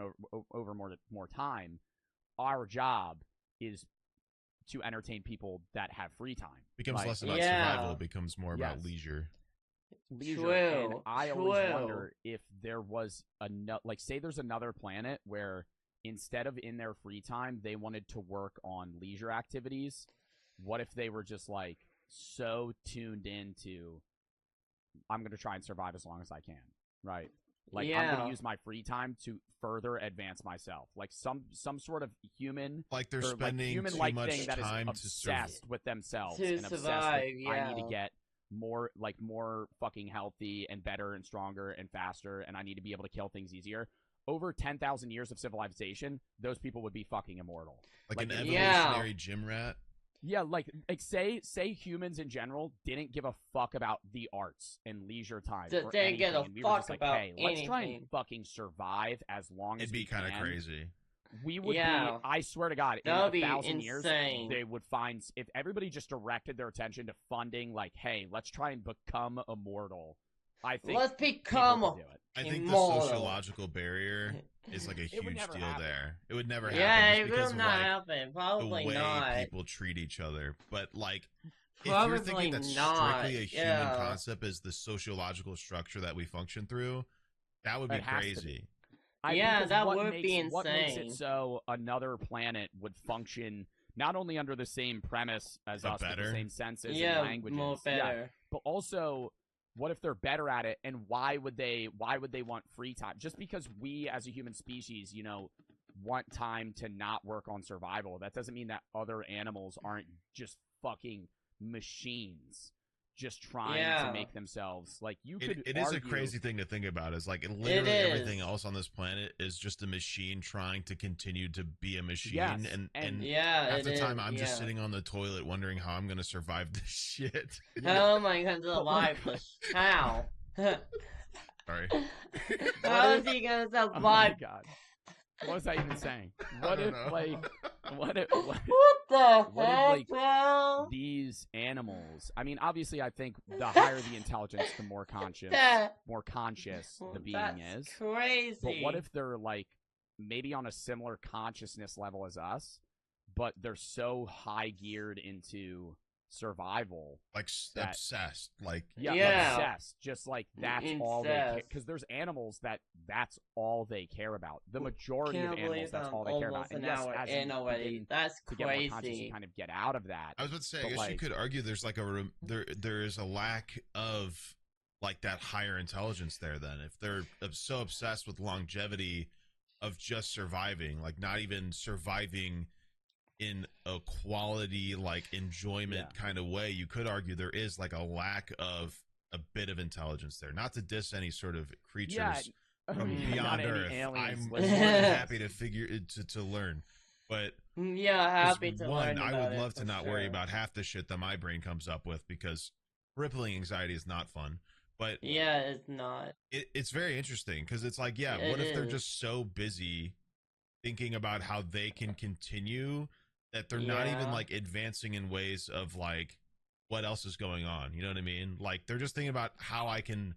over more time, our job is to entertain people that have free time. Becomes less about survival, becomes more about leisure. True. And I always wonder if there was like, say there's another planet where instead of in their free time, they wanted to work on leisure activities. What if they were just like so tuned into, I'm going to try and survive as long as I can, right? Like I'm going to use my free time to further advance myself. Like some sort of human, like they're spending human too like much thing that is time obsessed with themselves to and survive. obsessed with, I need to get more fucking healthy and better and stronger and faster, and I need to be able to kill things easier over 10,000 years of civilization, those people would be fucking immortal. Like an Yeah. evolutionary gym rat. Yeah, like say humans in general didn't give a fuck about the arts and leisure time Just or didn't anything, give a and we were fuck just like, about hey, let's try and anything. fucking survive as long as It'd we be kind of can. crazy. We would Yeah. be, I swear to God, That in would be 1,000 years, insane. they would find, if everybody just directed their attention to funding, like, hey, let's try and become immortal, I think Let's people become could do it. I think the immortal. sociological barrier is like a It would huge never deal happen. there. It would never Yeah, happen it just because will of not like happen. the Probably way not. people treat each other. But like, if you're thinking Probably that's not. strictly a human Yeah. concept as the sociological structure that we function through, that would be It has to crazy. Yeah, because that what would makes, be What makes insane. it so another planet would function not only under the same premise as But us, with the better? same senses Yeah, and languages, more yeah, better. but also, what if they're better at it, and why would they want free time? Just because we as a human species, want time to not work on survival, that doesn't mean that other animals aren't just fucking machines just trying Yeah. to make themselves like you could It is a argue- crazy thing to think about. Is like literally is. everything else on this planet is just a machine trying to continue to be a machine. Yes, and Yeah, half it the time is, I'm just yeah. sitting on the toilet wondering how I'm gonna survive this shit. How am I going to But, like- survive this? How? Sorry. How is he going to Oh my survive? god, what is that even saying? I What don't if know. like what if What the What if, heck, like, bro? these animals? I mean, obviously, I think the higher the intelligence, the more conscious the being That's is. crazy. But what if they're like maybe on a similar consciousness level as us, but they're so high geared into survival? Like That- obsessed. Like Yeah. Obsessed. Just like that's all they care. Incest. Because there's animals that's all they care about. The majority Can't of animals, believe that's I'm all they care about. almost And an yes, hour as in you already. begin That's to get more conscious, you crazy. kind of get out of that. I was about to say, I But, guess you like- could argue there's like there is a lack of like that higher intelligence there. Then if they're so obsessed with longevity of just surviving, like not even surviving in a quality like enjoyment kind of way, you could argue there is like a lack of a bit of intelligence there. Not to diss any sort of creatures from Yeah, not beyond any Earth. aliens I'm more listening. than happy to figure to learn, but. Yeah, happy to One, learn I about would it love to for not worry sure. about half the shit that my brain comes up with because crippling anxiety is not fun. But Yeah, it's not. it's very interesting because it's like, yeah, It what if they're is. just so busy thinking about how they can continue that they're not even Yeah. like advancing in ways of like what else is going on? You know what I mean? Like they're just thinking about how I can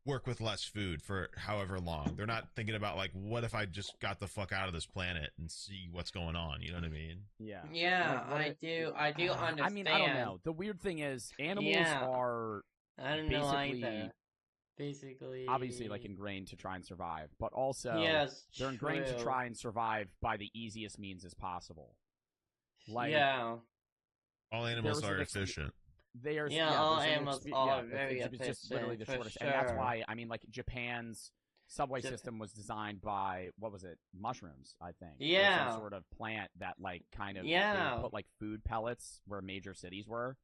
work with less food for however long. They're not thinking about like what if I just got the fuck out of this planet and see what's going on. You know what I mean? Yeah. Yeah, Like, what I do understand. I mean, I don't know. The weird thing is, animals Yeah. are I don't know basically- either. Basically, obviously like ingrained to try and survive, but also yes, they're ingrained to true. try and survive by the easiest means as possible. Like, yeah, All animals There was are an ex- efficient. they are. Yeah, all there's an animals expe- are yeah, very it's just literally the efficient, for shortest, and that's sure. why I mean, like Japan's subway Jap- system was designed by what was it? Mushrooms, I think. Or Yeah. some sort of plant that like kind of they Yeah. would put like food pellets where major cities were,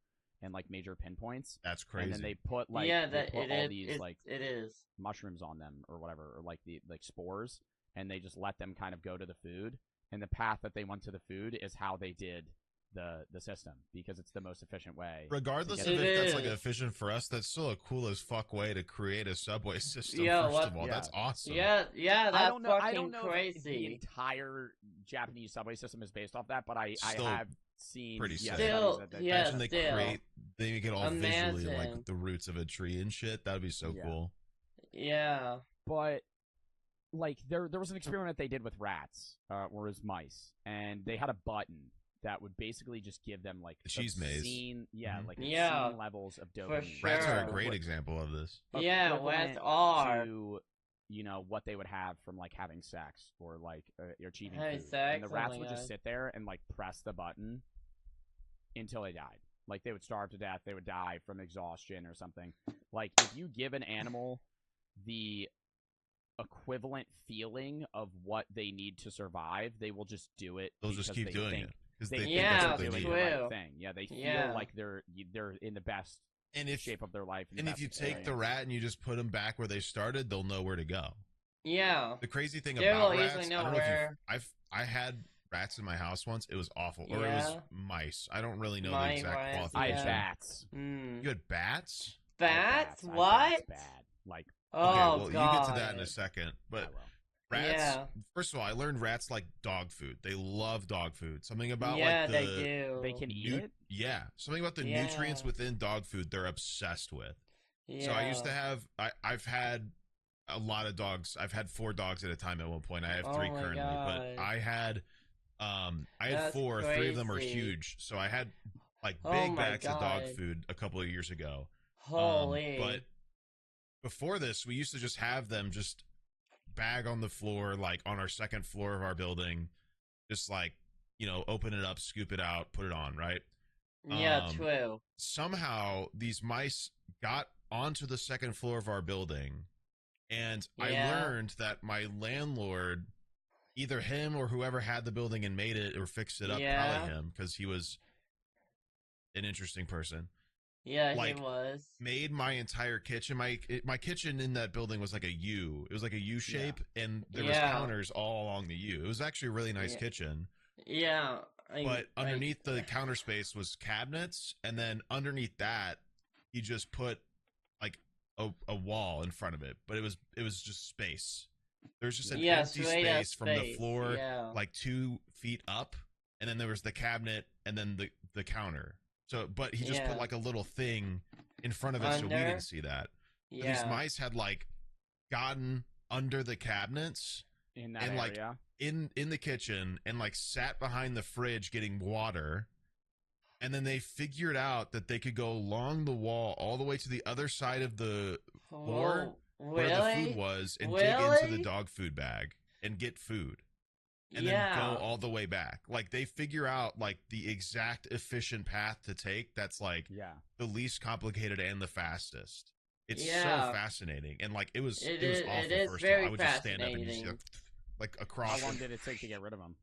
and like major pinpoints. That's crazy. And then they put like yeah, they that put it all is. these like It is. mushrooms on them or whatever, or like the like spores, and they just let them kind of go to the food, and the path that they went to the food is how they did the system, because it's the most efficient way. Regardless to of get It if that's like is. efficient for us, that's still a cool as fuck way to create a subway system. Yeah, first what- of all, yeah. that's awesome. Yeah, that's I don't know. fucking I don't know if the crazy. entire Japanese subway system is based off that, but I Still have seen pretty yeah, sick. Still, studies that yeah, Imagine they still. they make it all visually like Imagine. the roots of a tree and shit. That'd be so Yeah. cool. Yeah. But like there was an experiment they did with rats, or as mice, and they had a button that would basically just give them like The cheese maze. obscene, yeah, Mhm. like Yeah, obscene levels of dopamine. sure. Rats are a Sure. great example of this. Yeah, Equivalent rats are. to, what they would have from like having sex or like achieving Having food. sex, and the rats oh my would just God. sit there and like press the button until they died. Like they would starve to death, they would die from exhaustion or something. Like if you give an animal the equivalent feeling of what they need to survive, they will just do it. They'll just because keep they doing think it because They they think think Yeah, that's they're what they doing need. the true. right thing. Yeah, they feel Yeah. like they're in the best And if shape of their life. and if you take the experience. rat and you just put them back where they started, they'll know where to go. Yeah. The crazy thing They about will usually rats, I know don't know if where. I had rats in my house once. It was awful, or it was Yeah. mice. I don't really know the My exact rats, I had qualification. yeah. bats. You had bats? I had Bats? bats. I had bats What? bad. Like, Okay, Oh well, you get to that in a God. second. I But will. rats, Yeah. first of all, I learned rats like dog food. They love dog food. Something about like Yeah, they the They do. can eat it? yeah, something about the Yeah. nutrients within dog food they're obsessed with. So I used Yeah. to have I've had a lot of dogs. I've had 4 dogs at a time at one point. I have Oh 3 my currently, but God. I had That's 4. 3 of them are crazy. huge. So I had like Oh big my bags of dog God. food a couple of years ago. But Holy. before this, we used to just have them just bag on the floor, like on our second floor of our building, just like, open it up, scoop it out, put it on, right? Yeah, Um, true. Somehow these mice got onto the second floor of our building, and I Yeah. learned that my landlord, either him or whoever had the building and made it or fixed it up, probably Yeah. him, because he was an interesting person, Yeah, he like was. made my entire kitchen. My kitchen in that building was like a U. It was like a U shape, and there was Yeah. counters all along the U. It was actually a really nice Yeah. kitchen. Yeah. But underneath the counter space was cabinets, and then underneath that, he just put like a wall in front of it. But it was just space. There's just an Yeah, empty straight up space from the space. floor, Yeah. like 2 feet up, and then there was the cabinet, and then the counter. So, but he just put Yeah. like a little thing in front of it, so we Under? didn't see that. So these Yeah. mice had like gotten under the cabinets In that and like area. in the kitchen and like sat behind the fridge getting water, and then they figured out that they could go along the wall all the way to the other side of the floor Oh, where the food really? was and dig into the Really? dog food bag and get food and then go Yeah. all the way back. Like they figure out like the exact efficient path to take that's like Yeah. the least complicated and the fastest. It's so Yeah. fascinating, and like it was It awful. is First of all, I very would just stand up and just fascinating. like How across. long did it take to get rid of them?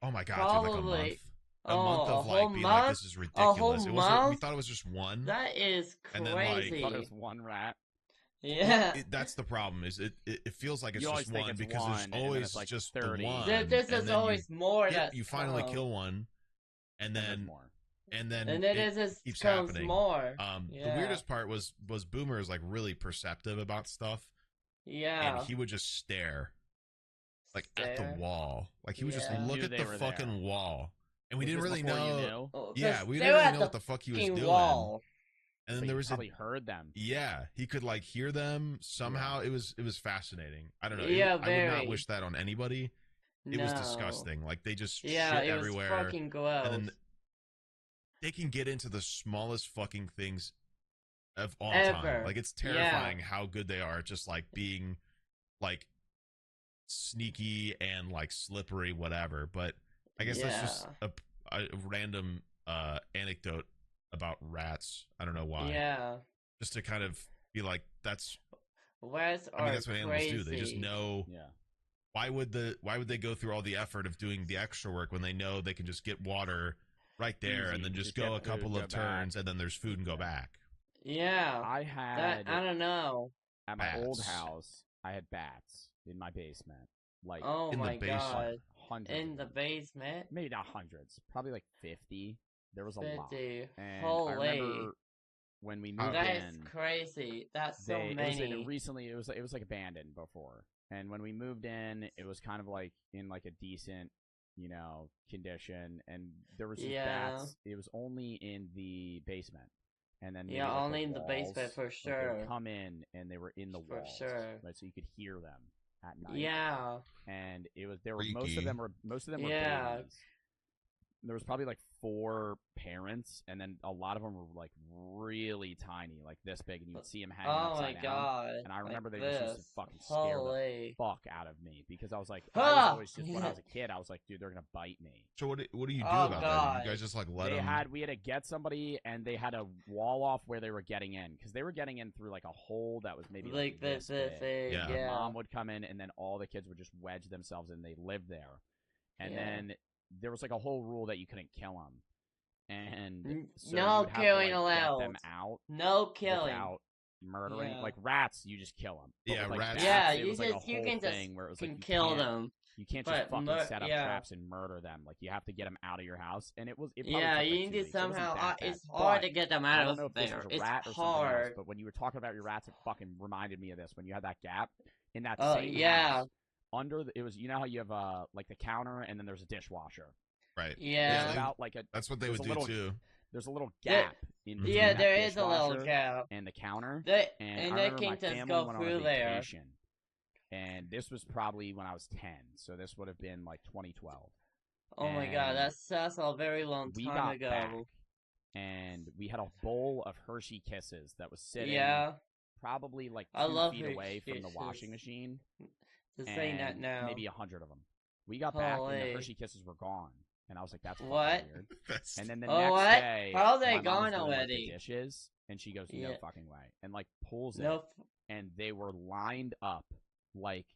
Oh my god, dude, like a month. Probably. A month Oh, a of whole like being like, month? this is A whole ridiculous. It wasn't. We month? thought it was just one, That is and then like, I thought it crazy. was one rat. well, Yeah. that's the problem. Is it feels like it's You always just think one it's because one, there's and then always it's like just 30. the one, This and is then always more get that you finally comes. kill one, and Then there's then more. and then And it just keeps comes happening. more. The Yeah. weirdest part was Boomer is like really perceptive about stuff, and Yeah. he would just stare like at the Stare. wall. Like he would just Yeah. look Knew at they the were fucking there. wall. And we Was didn't this really before you know. knew? Oh, Yeah, just we stare didn't really at know the what the fuck he was fucking doing. wall. And then But there you was probably heard them. yeah, he could like hear them somehow. It was fascinating. I don't know. Yeah, I would not very. wish that on anybody. It was No. disgusting. Like they just Yeah, shit it was everywhere, fucking and gross. then they can get into the smallest fucking things of all time. Ever. Like it's Yeah. terrifying how good they are at just like being like sneaky and like slippery, whatever. But I guess that's just Yeah. a random anecdote about rats. I don't know why. Yeah. Just to kind of be like, that's. Rats I mean, are that's what animals do. They just crazy. know. Yeah. Why would they go through all the effort of doing the extra work when they know they can just get water right there Easy. and then just Just go get a couple food, of go back. turns and then there's food and go Yeah. back? Yeah. I That had I don't know. at my old Bats. house. I had bats in my basement, like Oh in the my basement. god. hundreds. In of the them. basement? Maybe not hundreds, probably like 50. There was a lot. 50. And Holy. I remember when we moved That is in, crazy. That's so it was many. recently. It was like abandoned before, and when we moved in, it was kind of like in like a decent, condition, and there was just Yeah. bats. It was only in the basement, and then maybe Yeah, like only the in the basement walls, for like, they would sure. come in and they were in the For walls, sure. right? So you could hear them at night. Yeah. And it was most Freaky. of them were Yeah. babies. There was probably like 4 parents, and then a lot of them were like really tiny, like this big, and you would see them hanging Oh my upside down. god. And I remember like they just used this. to fucking scare the Holy. fuck out of me because I was like, Ah! I was always just when I was a kid, I was like, dude, they're gonna bite me. So what do you do Oh, about that? God. You guys just like let them? We had to get somebody, and they had to wall off where they were getting in because they were getting in through like a hole that was maybe Like this this big. thing. Yeah. Yeah. Mom would come in, and then all the kids would just wedge themselves in. They lived there, and Yeah. then there was like a whole rule that you couldn't kill them, and so No you would have killing to, like, allowed. get them out No killing. without murdering. Yeah. Like rats, you just kill them. Yeah, with, like, rats- bats, Yeah, it you was like a just you whole can just thing where it was can like kill them. you can't just But fucking set up yeah. traps and murder them. Like you have to get them out of your house, and it probably Yeah, took, like, you 2 need to weeks. It wasn't somehow. that bad. It's hard But to get them I out don't of know if this there. was a It's rat or something else, hard. but when you were talking about your rats, it fucking reminded me of this. When you had that gap in that Oh same yeah, house, it was, you know how you have like the counter and then there's a dishwasher. Right. yeah. There's about like That's what they there's would a do little too. there's a little There- gap in between Yeah, that there is a little dishwasher gap. and the counter. They And I they remember my can just family go went on a through there. vacation, and this was probably when I was 10, so this would have been like 2012. Oh my god, And that's a very long we time got ago. back, and we had a bowl of Hershey Kisses that was sitting Yeah, probably like I 2 love feet Hershey away from the Kisses. washing machine, Just saying that and now. maybe 100 of them. We got back, and Holy. the Hershey Kisses were gone, and I was like, "That's fucking What? weird." That's And then the Oh, next what? day, How are they my mom was gone doing, like, already? the dishes, and she goes, "No Yeah. fucking way," and like pulls it, No. and they were lined up like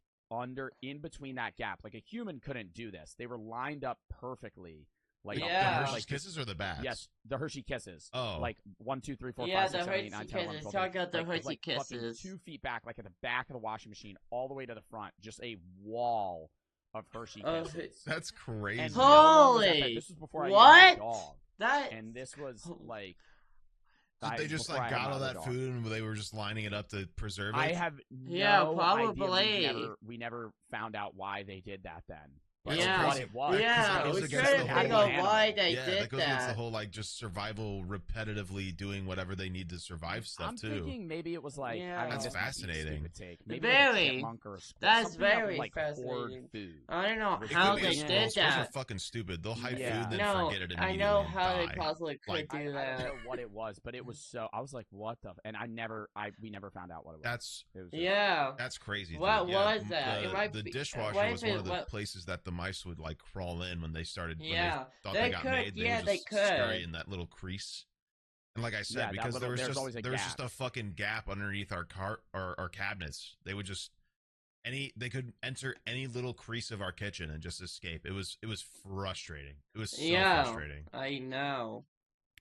in between that gap. Like a human couldn't do this. They were lined up perfectly. Like the Yeah. Hershey's like Kisses or the bats? yes, the Hershey Kisses. Oh. Like 1, 2, 3, 4, Yeah, 5, 6, the 7, 8, Hershey 9, 10, 11, Kisses. 12, Talk about the 13. Hershey Like fucking Kisses. 2 feet back, like at the back of the washing machine, all the way to the front, just a wall of Hershey Oh, Kisses. That's crazy. And no one was at Holy! that. This was before I even What? had a dog, That. and this was like. Did they just before I like had got my all other that dog. food and they were just lining it up to preserve it? I have Yeah, no idea. probably. We never found out why they did that then. That's Yeah. What it was. Yeah, that goes we against trying the to whole, think like, of why they yeah, did that goes against the that. whole like just survival, repetitively doing whatever they need to survive stuff I'm too. thinking maybe it was like, Yeah. I mean, That's this might be a fascinating. stupid take. Maybe Very. like a chipmunk or a squirrel. That's Something that would, very like, hoard fascinating. food. I don't know It It how could be a they squirrel. did Squirrels are that. fucking stupid. They'll hide Yeah. food and then No, forget it I immediately know and how they die. possibly could Like, do I don't that. know what it was, but it was so. I was like, what the? And we never found out what it was. That's It was just, Yeah. That's crazy. What dude. Yeah, was that? The, It might the be- dishwasher what was if one it- of the what- places that the mice would like crawl in when they started. When Yeah. they thought They they got could- made. They yeah, would they just could. scurry in that little crease. And like I said, Yeah, that because little- there there's was always a just gap. a fucking gap underneath our our cabinets. They would just they could enter any little crease of our kitchen and just escape. It was frustrating. It was so Yeah. frustrating. I know.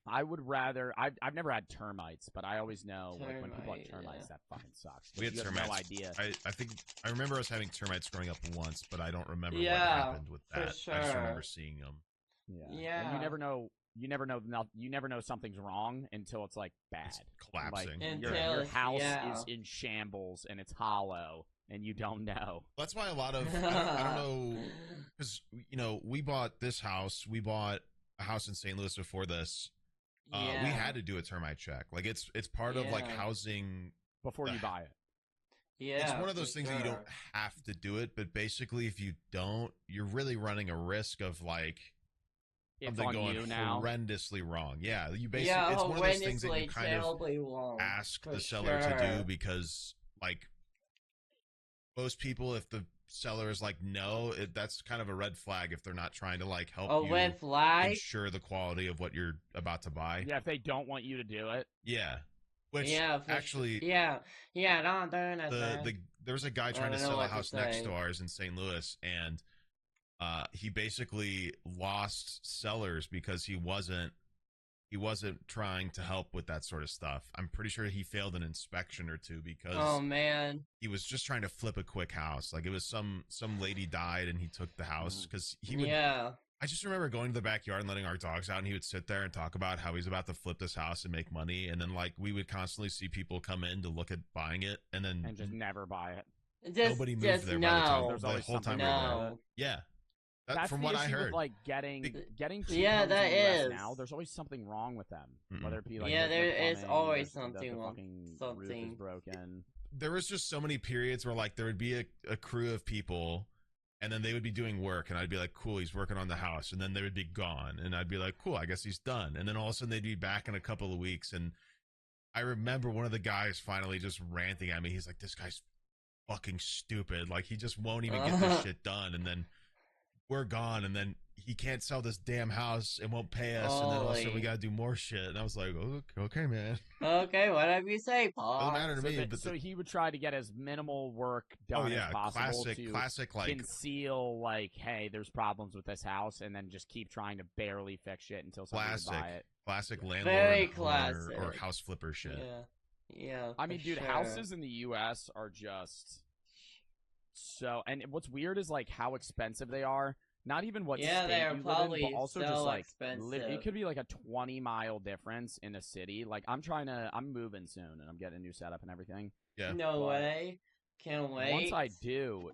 I would rather. I've never had termites, but I always know like when people have Termite, termites, yeah. that fucking sucks. We had You have termites. no idea. I think I remember us having termites growing up once, but I don't remember what Yeah, happened with for that. I just remember sure. seeing them. Yeah. Yeah. And you never know. You never know something's wrong until it's like bad. It's collapsing. Like Until your it's- house yeah. is in shambles and it's hollow and you don't know. That's why a lot of I don't know, because we bought this house. We bought a house in St. Louis before this. Yeah. We had to do a termite check. Like it's part of like Yeah. housing. Before you buy it. Yeah. It's one of those for things that you sure. don't have to do it, but basically, if you don't, you're really running a risk of like It's something on going you now. horrendously wrong. Yeah, you basically Yeah, it's one of those things that you horrendously, kind of terribly wrong. ask for the seller to do sure. because like most people, if the seller is like no, that's kind of a red flag if they're not trying to like help A you red flag. ensure the quality of what you're about to buy. Yeah, if they don't want you to do it. Yeah. Which Yeah, for actually Yeah. Don't do that. there was a guy trying to don't know sell a what to house next say. to ours in St. Louis, and he basically lost sellers because he wasn't trying to help with that sort of stuff. I'm pretty sure he failed an inspection or two because Oh man. he was just trying to flip a quick house. Like it was some lady died and he took the house because he would. Yeah. I just remember going to the backyard and letting our dogs out, and he would sit there and talk about how he's about to flip this house and make money. And then like we would constantly see people come in to look at buying it, and then And just never buy it. Just, nobody moved just there no. by the time There's the always whole time something we were wrong there. with it. Yeah, That's from the what I issue heard. with like getting cheap Yeah, homes that in the US is. now. There's always something wrong with them. Mm-mm. Whether it be like Yeah, the there is plumbing, always the something wrong. fucking roof Something. is broken. There was just so many periods where like there would be a crew of people, and then they would be doing work, and I'd be like, cool, he's working on the house, and then they would be gone, and I'd be like, cool, I guess he's done, and then all of a sudden they'd be back in a couple of weeks, and I remember one of the guys finally just ranting at me. He's like, this guy's fucking stupid, like he just won't even get this shit done, and then we're gone, and then he can't sell this damn house and won't pay us, and then also we Holy. gotta do more shit, and I was like, okay, man, Okay, whatever you say, Paul. doesn't matter to So, me, but so he would try to get as minimal work oh done yeah, as possible to classic like conceal like, hey, there's problems with this house, and then just keep trying to barely fix shit until somebody can buy it. classic landlord Very homeowner, classic. or house flipper shit. Yeah. Yeah, I for mean, dude, sure. houses in the U.S. are just so. And what's weird is like how expensive they are. Not even what Yeah, they state are you live in, but probably also just so like expensive. it could be like a 20-mile difference in a city. Like I'm moving soon and I'm getting a new setup and everything. Yeah. No But way. Can't wait. once I do,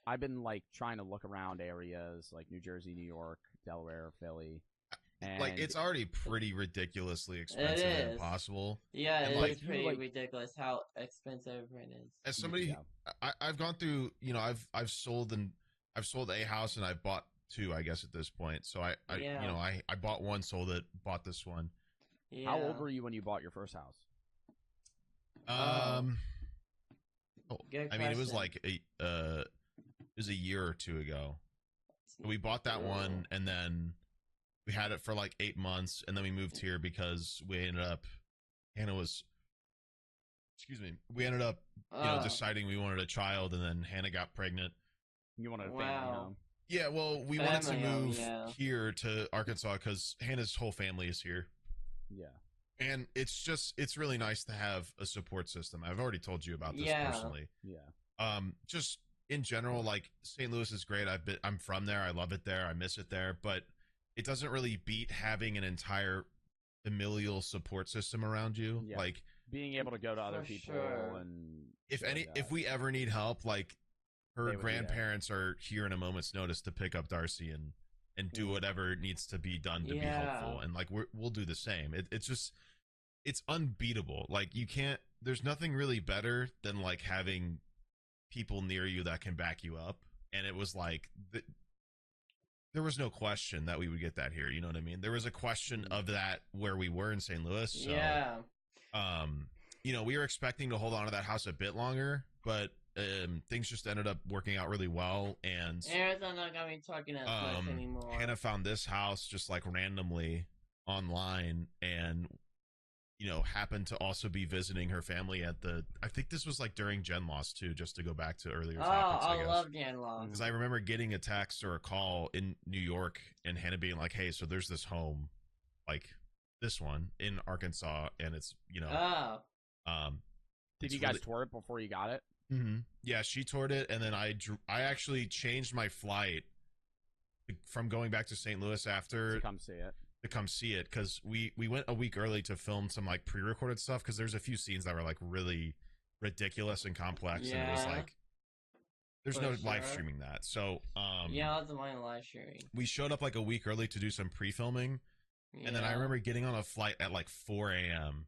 I've been like trying to look around areas like New Jersey, New York, Delaware, Philly, and Like it's already pretty ridiculously expensive It and is. impossible. Yeah, And it like is pretty ridiculous how expensive it is. as somebody, yeah. I've gone through. You know, I've sold a house and I've bought two, I guess at this point. So Yeah. you know I bought one, sold it, bought this one. Yeah. How old were you when you bought your first house? Oh, Good I mean, it was question. like it was a year or two ago. We bought that one, and then we had it for like 8 months, and then we moved here because we ended up Hannah was excuse me, we ended up deciding we wanted a child, and then Hannah got pregnant. You wanted a family Wow. home. Yeah, well, we wanted to Family home, move yeah. here to Arkansas because Hannah's whole family is here. Yeah. And it's really nice to have a support system. I've already told you about this Yeah. personally. Yeah. Just in general, like St. Louis is great. I'm from there. I love it there. I miss it there, but it doesn't really beat having an entire familial support system around you. Yeah. Like Being able to go to other For people sure. and if we ever need help, like They her would be there. grandparents are here in a moment's notice to pick up Darcy and do whatever needs to be done to be helpful, and like we'll do the same. It's unbeatable. Like you can't. There's nothing really better than like having people near you that can back you up. And it was like there was no question that we would get that here. You know what I mean? There was a question of that where we were in St. Louis. So, Yeah. you know, we were expecting to hold on to that house a bit longer, but things just ended up working out really well. And Aaron's not gonna be talking as much anymore. Hannah found this house just like randomly online, and happened to also be visiting her family at I think this was like during Gen Loss too, just to go back to earlier topics, I guess. love Gen Loss. Because I remember getting a text or a call in New York and Hannah being like, hey, so there's this home, like this one in Arkansas, and it's, Did you guys tour it before you got it? Mm-hmm. Yeah, she toured it, and then I actually changed my flight from going back to St. Louis after to come see it. Because we went a week early to film some like pre-recorded stuff, because there's a few scenes that were like really ridiculous and complex, and it was like there's no live streaming that. So that's the one live streaming. We showed up like a week early to do some pre-filming, and then I remember getting on a flight at like 4 a.m.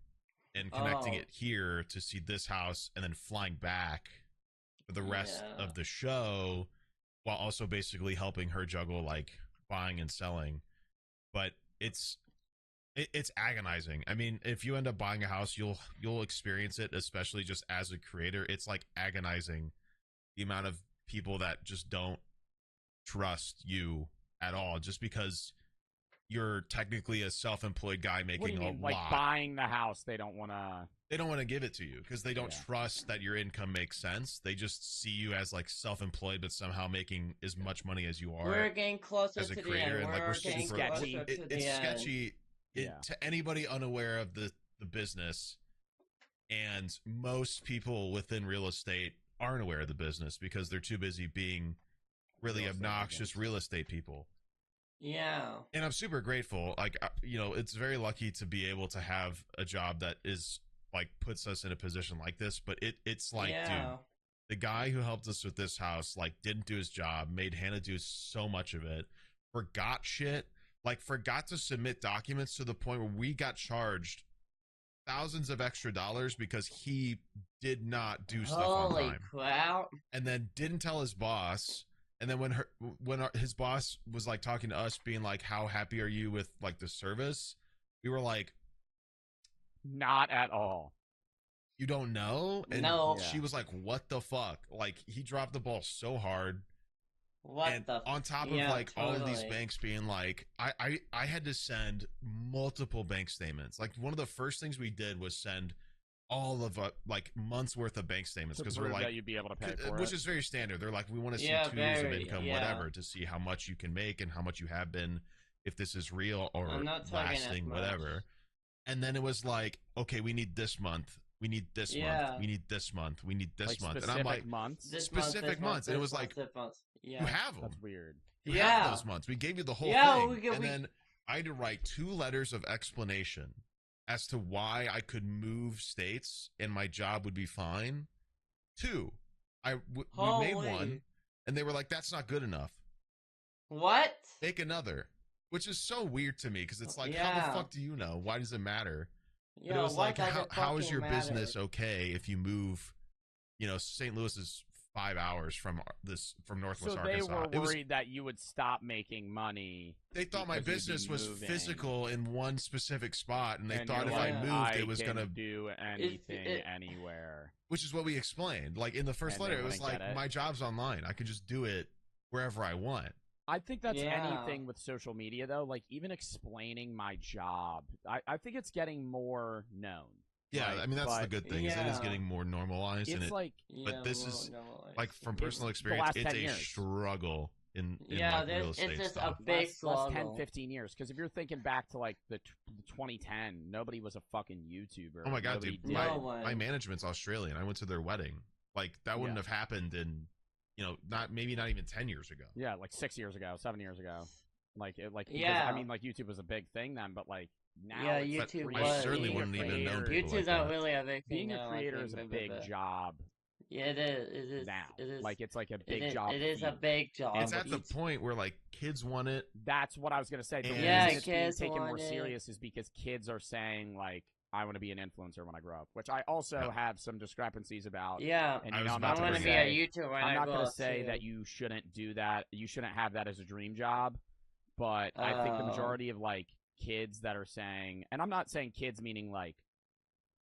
and connecting it here to see this house, and then flying back for the rest of the show, while also basically helping her juggle like buying and selling. But it's agonizing. I mean, if you end up buying a house, you'll experience it, especially just as a creator. It's like agonizing, the amount of people that just don't trust you at all, just because you're technically a self-employed guy making a lot. Like buying the house, they don't want to give it to you because they don't trust that your income makes sense. They just see you as like self-employed, but somehow making as much money as you are. We're getting closer as a to creator, the end. and like we're super sketchy. It's sketchy to anybody unaware of the business, and most people within real estate aren't aware of the business because they're too busy being really obnoxious real estate people. Yeah. And I'm super grateful. Like, it's very lucky to be able to have a job that is like puts us in a position like this. But it's like, dude, the guy who helped us with this house, like, didn't do his job, made Hannah do so much of it, forgot shit, like forgot to submit documents to the point where we got charged thousands of extra dollars because he did not do stuff on time. Holy crap. And then didn't tell his boss. And then when his boss was like talking to us, being like, how happy are you with like the service? We were like, not at all. You don't know? And she was like, what the fuck? Like, he dropped the ball so hard. On top of like all of these banks being like, I had to send multiple bank statements. Like, one of the first things we did was send all of like months worth of bank statements, because we're like, that you'd be able to pay for which it. is very standard. They're like, we want to see 2 years of income, whatever, to see how much you can make and how much you have been, if this is real or lasting, whatever. And then it was like, okay, we need this month we need this month. Yeah. We need this month. We need this Like month. And specific I'm like, months. specific months. And it was like, yeah. you have them. That's weird. You have those months. We gave you the whole thing. And then I had to write 2 letters of explanation as to why I could move states and my job would be fine. 2. We made one, and they were like, that's not good enough. What? Make another. Which is so weird to me, because it's like, how the fuck do you know? Why does it matter? Yeah, but it was like, how is your matter? business okay if you move, St. Louis is 5 hours from Northwest Arkansas. So they were worried that you would stop making money. They thought my business was physical in one specific spot, and they thought if I moved, it was going to do anything anywhere. Which is what we explained. Like in the first letter, it was like, my job's online. I can just do it wherever I want. I think that's anything with social media, though. Like, even explaining my job, I think it's getting more known. Yeah, I mean, that's the good thing, is it is getting more normalized. It's but this is, like, from personal experience, it's a struggle in like, real estate it's just stuff. a big last 10, 15 years. Because if you're thinking back to, like, the 2010, nobody was a fucking YouTuber. Oh, my God, dude. My management's Australian. I went to their wedding. Like, that wouldn't have happened in... maybe not even 10 years ago. Yeah, like 6 years ago, 7 years ago. I mean, like, YouTube was a big thing then, but like now, YouTube. I certainly wouldn't even know. YouTube's not really a big thing. Being a creator is a big job. Yeah, it is. Now, it is. Like, it's like a big job. It is a big job. It's at the point where like kids want it. That's what I was gonna say. The reason it's being taken more serious is because kids are saying like, I want to be an influencer when I grow up, which I also have some discrepancies about. Yeah, and I want to be a YouTuber when I grow up. I'm not going to say that you shouldn't do that. You shouldn't have that as a dream job, but I think the majority of like kids that are saying, and I'm not saying kids meaning like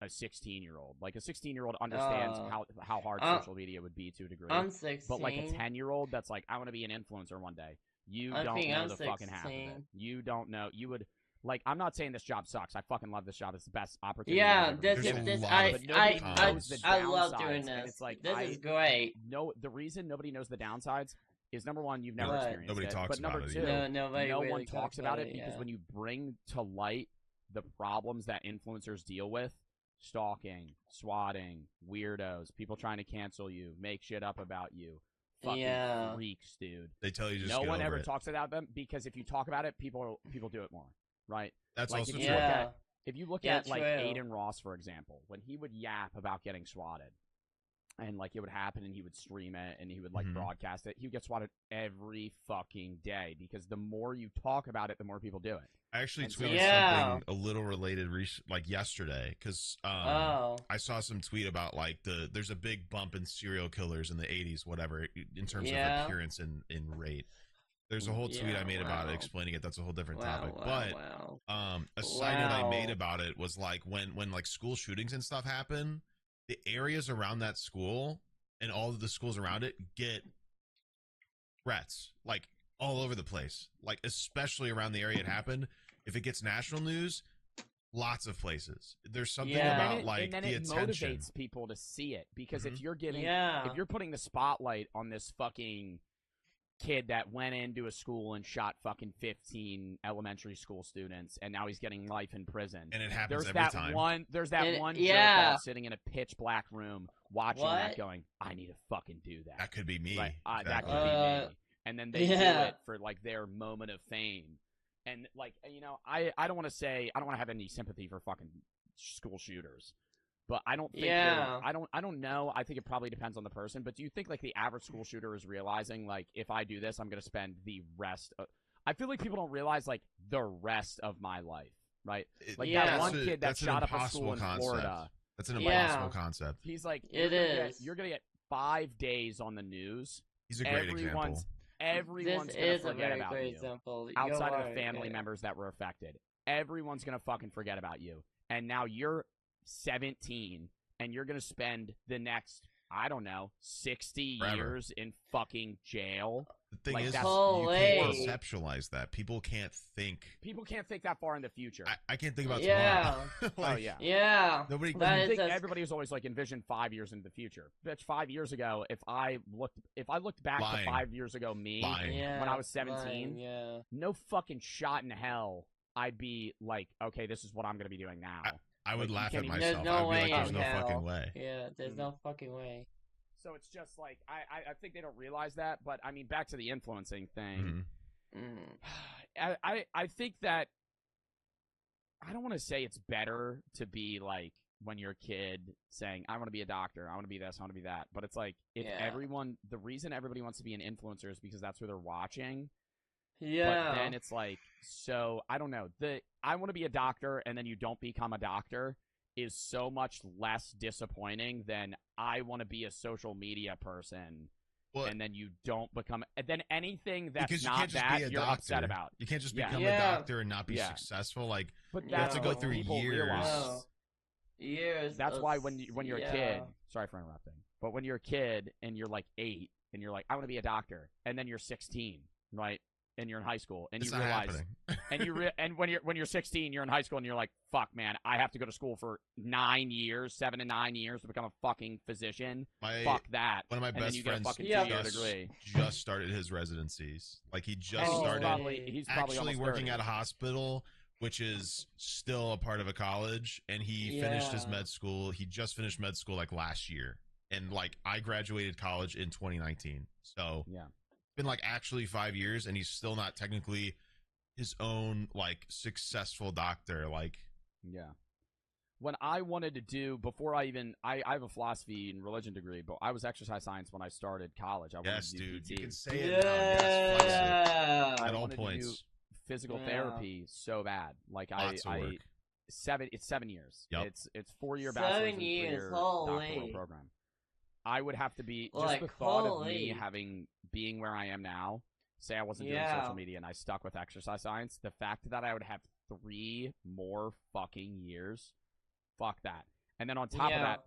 a 16-year-old. Like a 16-year-old understands how hard social media would be to a degree. I'm 16. But like a 10-year-old that's like, I want to be an influencer one day. You don't know the fucking half of it. You don't know. You would. Like, I'm not saying this job sucks. I fucking love this job. It's the best opportunity. Yeah, I love doing this. It's like, this is great. No, the reason nobody knows the downsides is, number one, you've never experienced nobody it. Talks but number about two, it. no one talks about it because when you bring to light the problems that influencers deal with, stalking, swatting, weirdos, people trying to cancel you, make shit up about you, fucking freaks, dude. They tell you just no get one over ever it. talks about them, because if you talk about it, people do it more. Right. That's like also if true. If you look at like Aiden Ross, for example, when he would yap about getting swatted, and like it would happen, and he would stream it, and he would like broadcast it, he would get swatted every fucking day, because the more you talk about it, the more people do it. I actually tweeted something a little related like yesterday, because I saw some tweet about like there's a big bump in serial killers in the 80s, whatever, in terms of appearance in rate. There's a whole tweet I made about it explaining it. That's a whole different topic. But a side note I made about it was like when like school shootings and stuff happen, the areas around that school and all of the schools around it get threats like all over the place. Like especially around the area it happened. If it gets national news, lots of places. There's something about like the attention. Motivates people to see it, because if you're putting the spotlight on this fucking kid that went into a school and shot fucking 15 elementary school students, and now he's getting life in prison. And it happens every time. There's that one jerk sitting in a pitch black room watching that going, I need to fucking do that. That could be me. Right? That could be me. And then they do it for like their moment of fame. And like, I don't want to have any sympathy for fucking school shooters. But I don't think I don't know. I think it probably depends on the person. But do you think like the average school shooter is realizing like, if I do this, I'm going to spend the rest of... I feel like people don't realize like the rest of my life, right? Like that one kid that shot up a school in Florida. That's an impossible concept. He's like, you're going to get 5 days on the news. He's a great example. Everyone's going to forget about you. Example. Outside of the family members that were affected. Everyone's going to fucking forget about you. And now you're 17, and you're going to spend the next, I don't know, 60 years in fucking jail. The thing like, is, you can't conceptualize that. People can't think. People can't think that far in the future. I can't think about tomorrow. Like, Nobody. Everybody was always like envision 5 years into the future. Bitch, 5 years ago, if I looked back to 5 years ago me when I was 17, no fucking shot in hell I'd be like, okay, this is what I'm going to be doing now. I would laugh at can't even- There's myself. no I would be way like, there's in no hell. fucking way. Yeah, there's no fucking way. So it's just like I think they don't realize that. But I mean, back to the influencing thing. Mm. I think that I don't want to say it's better to be like when you're a kid saying, I want to be a doctor, I want to be this, I want to be that. But it's like, if Yeah. the reason everybody wants to be an influencer is because that's who they're watching. Yeah. But then it's like, so I don't know. I want to be a doctor and then you don't become a doctor is so much less disappointing than I want to be a social media person. Well, and then you don't become. And then anything that's because you not can't just that be a you're doctor. upset about. You can't just Yeah. become Yeah. a doctor and not be Yeah. successful. Like, But You that's have to what go through people years. realize. No. Years. That's of- why when you're a yeah. kid, sorry for interrupting, but when you're a kid and you're like 8 and you're like, I want to be a doctor, and then you're 16, right? And you're in high school, and it's you not realize, happening. and when you're 16, you're in high school, and you're like, fuck, man, I have to go to school for 7 to 9 years to become a fucking physician. Fuck that. One of my And then best you get a friends fucking Yeah. 2-year degree. just started his residencies. Like, he just And started he's probably actually almost working 30. at a hospital, which is still a part of a college, and he finished his Yeah. med school. He just finished med school like last year, and like I graduated college in 2019, so Yeah. it's been like actually 5 years, and he's still not technically his own like successful doctor. Like, Yeah. When I wanted to do, before I have a philosophy and religion degree, but I was exercise science when I started college. I wanted yes, to do dude, PT. you can say it now. Yes, flex it Yeah. at all wanted to do points. physical Yeah. therapy so bad. Like Lots of work. it's 7 years. Yep. It's 4-year 7 bachelor's and years, 3-year doctoral holy. program. I would have to be Like, just the thought of me holy. being where I am now. Say I wasn't doing Yeah. social media and I stuck with exercise science. The fact that I would have 3 more fucking years, fuck that. And then on top of Yeah. that,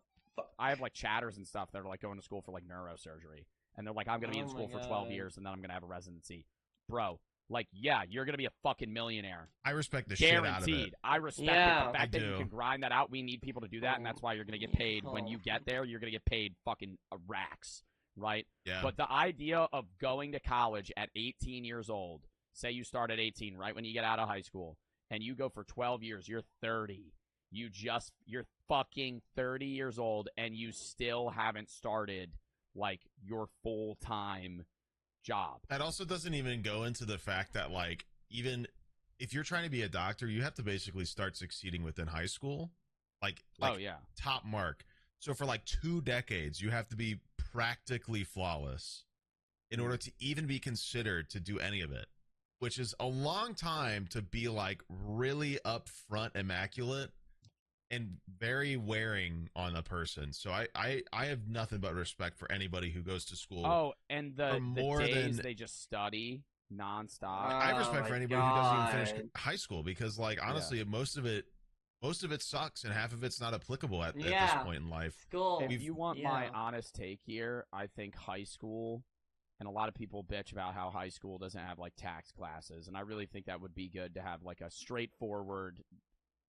I have like chatters and stuff that are like going to school for like neurosurgery, and they're like, I'm gonna be Oh in my school for 12 God. years and then I'm gonna have a residency, bro. Like, yeah, you're gonna be a fucking millionaire. I respect the shit out of Guaranteed. it. I respect Yeah. it. The fact I that you do. can grind that out, we need people to do that, and that's why you're going to get paid. When you get there, you're going to get paid fucking racks, right? Yeah. But the idea of going to college at 18 years old, say you start at 18, right when you get out of high school, and you go for 12 years, you're 30. You're fucking 30 years old, and you still haven't started, like, your full-time job. That also doesn't even go into the fact that, like, even if you're trying to be a doctor, you have to basically start succeeding within high school. Like Oh, yeah. top mark. So for like 2 decades, you have to be practically flawless in order to even be considered to do any of it, which is a long time to be like really upfront immaculate and very wearing on a person. So I have nothing but respect for anybody who goes to school. Oh, and the more days than- they just study nonstop. I have Oh respect my for anybody who doesn't even finish God. high school, because like honestly, most of it sucks and half of it's not applicable at this Yeah. point in life. School. If you want my Yeah. honest take here, I think high school, and a lot of people bitch about how high school doesn't have like tax classes, and I really think that would be good to have like a straightforward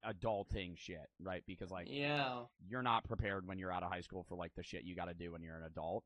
adulting shit, right? Because like Yeah. you're not prepared when you're out of high school for like the shit you got to do when you're an adult.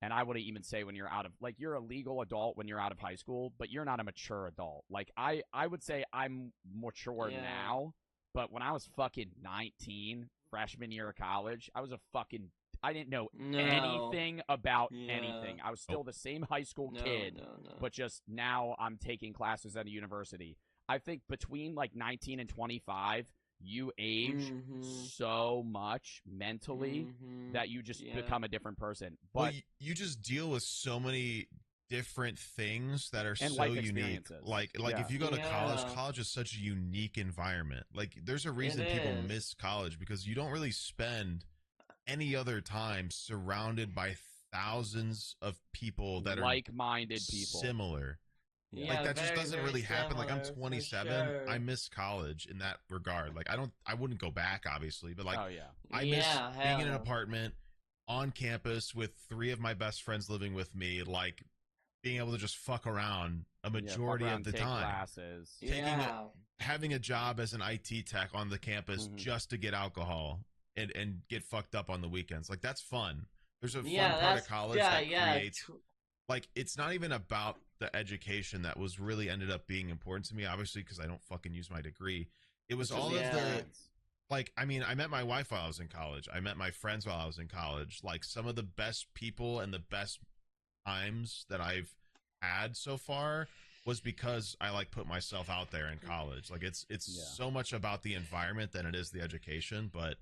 And I would even say when you're out of, like, you're a legal adult when you're out of high school, but you're not a mature adult. Like, I would say I'm mature Yeah. now, but when I was fucking 19, freshman year of college, I didn't know No. anything about Yeah. anything. I was still the same high school No, kid, no. but just now I'm taking classes at a university. I think between like 19 and 25, you age Mhm. so much mentally Mhm. that you just Yeah. become a different person. Well, But you just deal with so many different things that are And so life unique. experiences. Like Yeah. if you go to college, Yeah. college is such a unique environment. Like there's a reason It people is. miss college, because you don't really spend any other time surrounded by thousands of people that are like-minded people. similar. Yeah, Like that just very, doesn't very really happen. Like I'm similar, for 27. sure. I miss college in that regard. Like I wouldn't go back, obviously, but like Oh yeah. I miss Yeah, being in an hell. apartment on campus with 3 of my best friends living with me, like being able to just fuck around a majority fuck of around, the take time. classes. Taking Yeah. Having a job as an IT tech on the campus Mhm. just to get alcohol and get fucked up on the weekends. Like that's fun. There's a fun Yeah, part that's of college yeah, that yeah. creates like it's not even about the education that was really ended up being important to me, obviously, because I don't fucking use my degree. It was It's all just of Yeah. the experience. like, I mean, I met my wife while I was in college. I met my friends while I was in college. Like, some of the best people and the best times that I've had so far was because I like put myself out there in college. Like, it's so much about the environment than it is the education, but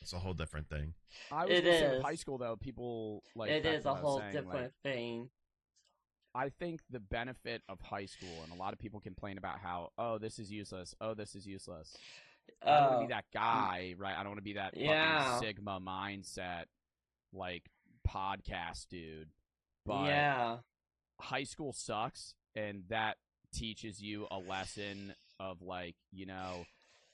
it's a whole different thing. I was gonna say with high school though, people like it back is to a what I was whole saying, different like, thing. I think the benefit of high school, and a lot of people complain about how, oh, this is useless. Oh, this is useless. I don't want to be that guy, right? I don't want to be that fucking Sigma mindset, like, podcast dude. But high school sucks, and that teaches you a lesson of, like, you know,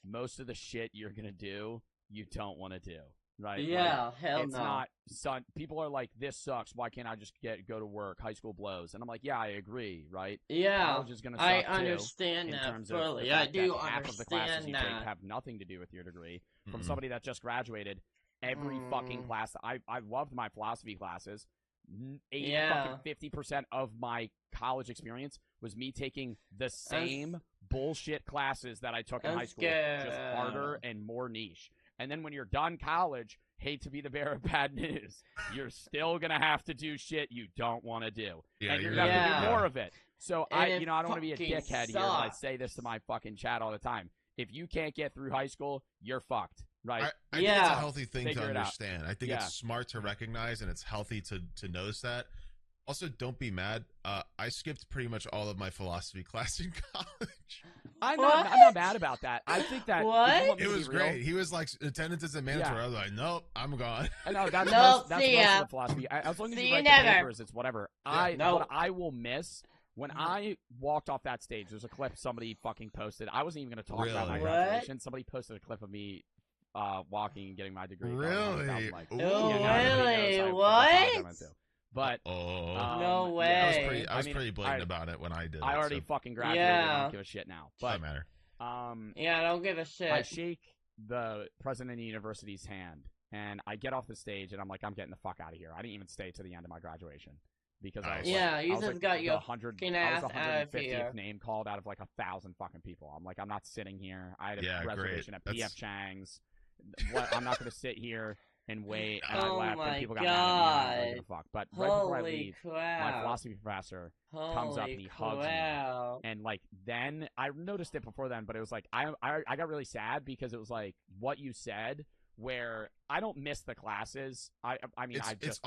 most of the shit you're going to do, you don't want to do. Right? Yeah, like, hell it's no. not, son. People are like, this sucks. Why can't I just go to work? High school blows. And I'm like, yeah, I agree, right? Yeah, college is gonna suck I too, understand in that terms fully. of the I fact do that half of the classes you understand take that. have nothing to do with your degree. From Mm-mm. somebody that just graduated, every fucking class. I loved my philosophy classes. 50% of my college experience was me taking the same bullshit classes that I took in high school, just harder and more niche. And then when you're done college, hate to be the bearer of bad news, you're still gonna have to do shit you don't want to do, and you're gonna have to do more of it. So I don't want to be a dickhead here, but I say this to my fucking chat all the time. If you can't get through high school, you're fucked. Right? I think it's a healthy thing Figure to understand. I think it's smart to recognize, and it's healthy to notice that. Also, don't be mad. I skipped pretty much all of my philosophy class in college. I'm not mad about that. I think that what? It was great. He was like, attendance is mandatory. Yeah. I was like, nope, I'm gone. I know that's most of the philosophy. As long as you write the papers, it's whatever. Yeah. What I will miss when I walked off that stage. There's a clip somebody fucking posted. I wasn't even going to talk about my graduation. Somebody posted a clip of me walking and getting my degree. Really? Like, really? What? But no way. Yeah, I was pretty blatant about it when I did. I already fucking graduated. I don't give a shit now. But doesn't matter. I don't give a shit. I shake the president of the university's hand, and I get off the stage, and I'm like, I'm getting the fuck out of here. I didn't even stay to the end of my graduation because I was you just got your fucking ass out of here. Name called out of like 1,000 fucking people. I'm like, I'm not sitting here. I had a reservation at PF Chang's. I'm not going to sit here and wait, and I left, and people got mad at me, and I don't give a fuck. But right before I leave, my philosophy professor comes up and he hugs me, and like then I noticed it before then, but it was like I got really sad because it was like what you said, where I don't miss the classes. I mean I just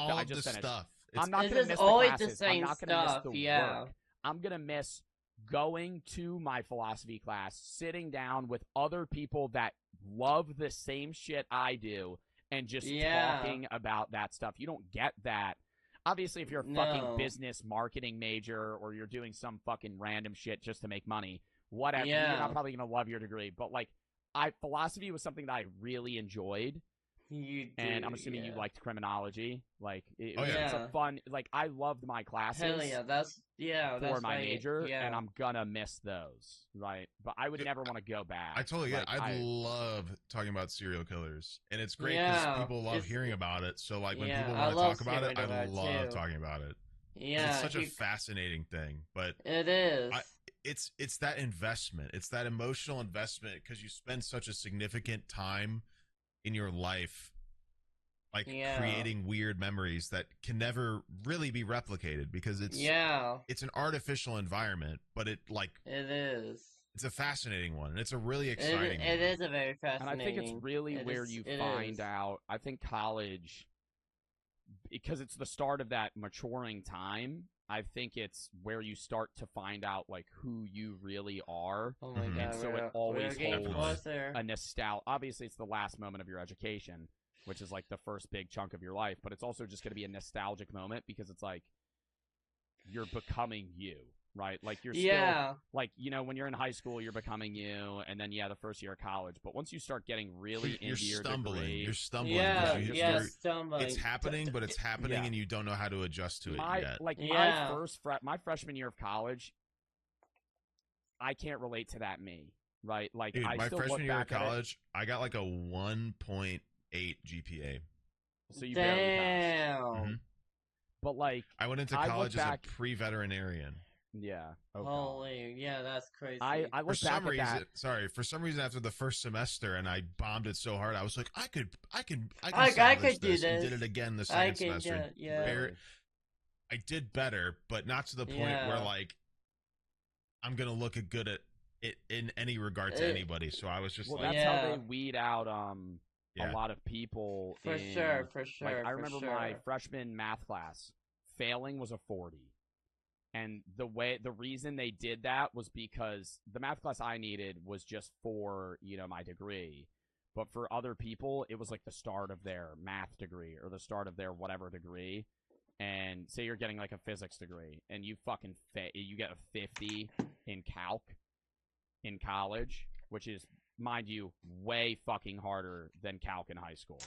finished. Stuff. I'm not gonna miss the classes. I'm not gonna miss the work. I'm gonna miss going to my philosophy class, sitting down with other people that love the same shit I do, and just talking about that stuff. You don't get that. Obviously, if you're a fucking business marketing major or you're doing some fucking random shit just to make money, whatever, you're not probably going to love your degree. But, like, philosophy was something that I really enjoyed. And I'm assuming you liked criminology. Like, it's a fun, like, I loved my classes. Hell yeah, that's my major, and I'm gonna miss those, right? But I would never want to go back. I totally get it. I love talking about serial killers, and it's great because people love hearing about it. So, like, when people want to talk about it, I love talking about it. Yeah, it's such a fascinating thing, but it is. It's that investment. It's that emotional investment because you spend such a significant time in your life, like creating weird memories that can never really be replicated because it's an artificial environment, but it is. It's a fascinating one, and it's a really exciting one. It is a very fascinating. And I think it's really where you find out. I think college, because it's the start of that maturing time, I think it's where you start to find out like who you really are. Oh my God, and so it always holds a nostalgia. Obviously, it's the last moment of your education, which is like the first big chunk of your life, but it's also just going to be a nostalgic moment because it's like you're becoming you, right? Like you're still like, you know, when you're in high school, you're becoming you, and then the first year of college. But once you start getting really into your degree, you're stumbling. Stumbling. It's happening, but it's happening, and you don't know how to adjust to it yet. Like my freshman year of college, I can't relate to that me, right? Like, dude, my still freshman year of back college, I got like a 1.8 GPA. So you barely passed. Mm-hmm. But like, I went into college as a pre-veterinarian. Yeah. Oh, God. Holy, yeah, that's crazy. I For look back some at that. reason, sorry, for some reason after the first semester and I bombed it so hard, I was like, I can I salvage could do this, and did this. it again the I second can semester. do, yeah. Really? I did better, but not to the point where Yeah. like I'm gonna look good at it in any regard to anybody. So I was just Well, like, that's how Yeah. they weed out a Yeah. lot of people. For in, sure, Like, I for remember sure. my freshman math class, failing was a 40. And the reason they did that was because the math class I needed was just for, my degree. But for other people, it was like the start of their math degree or the start of their whatever degree. And say you're getting like a physics degree and you fucking you get a 50 in calc in college, which is, mind you, way fucking harder than calc in high school.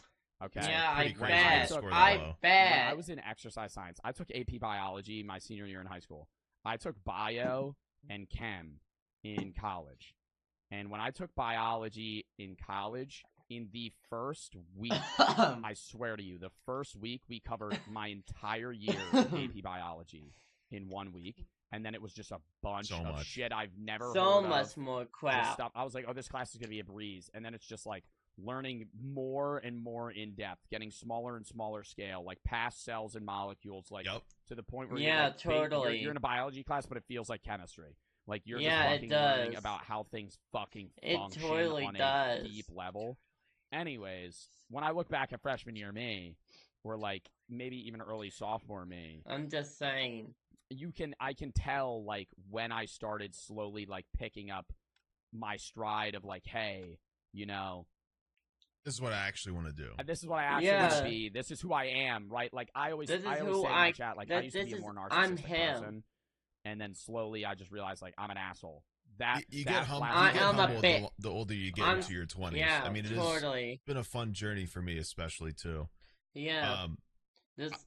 Okay. Yeah, I pretty crazy bet. to score that I low. bet. When I was in exercise science, I took AP biology my senior year in high school. I took bio and chem in college. And when I took biology in college, in the first week, I swear to you, the first week we covered my entire year of AP biology in 1 week. And then it was just a bunch of shit I've never heard of. So much more crap. Stuff. I was like, oh, this class is going to be a breeze. And then it's just like learning more and more in depth, getting smaller and smaller scale, like past cells and molecules, like to the point where yeah, you're like, totally. You're in a biology class, but it feels like chemistry. Like you're Yeah, just fucking learning about how things fucking function on a deep level. Anyways, when I look back at freshman year me, or like maybe even early sophomore me, I'm just saying. I can tell like when I started slowly like picking up my stride of like, hey, this is what I actually want to do. This is what I actually want to be. This is who I am, right? Like I always say in my chat, like I used to be a more narcissistic person, and then slowly I just realized like I'm an asshole. You get humbled the older you get into your 20s. Yeah, I mean, it's been a fun journey for me, especially too. Yeah.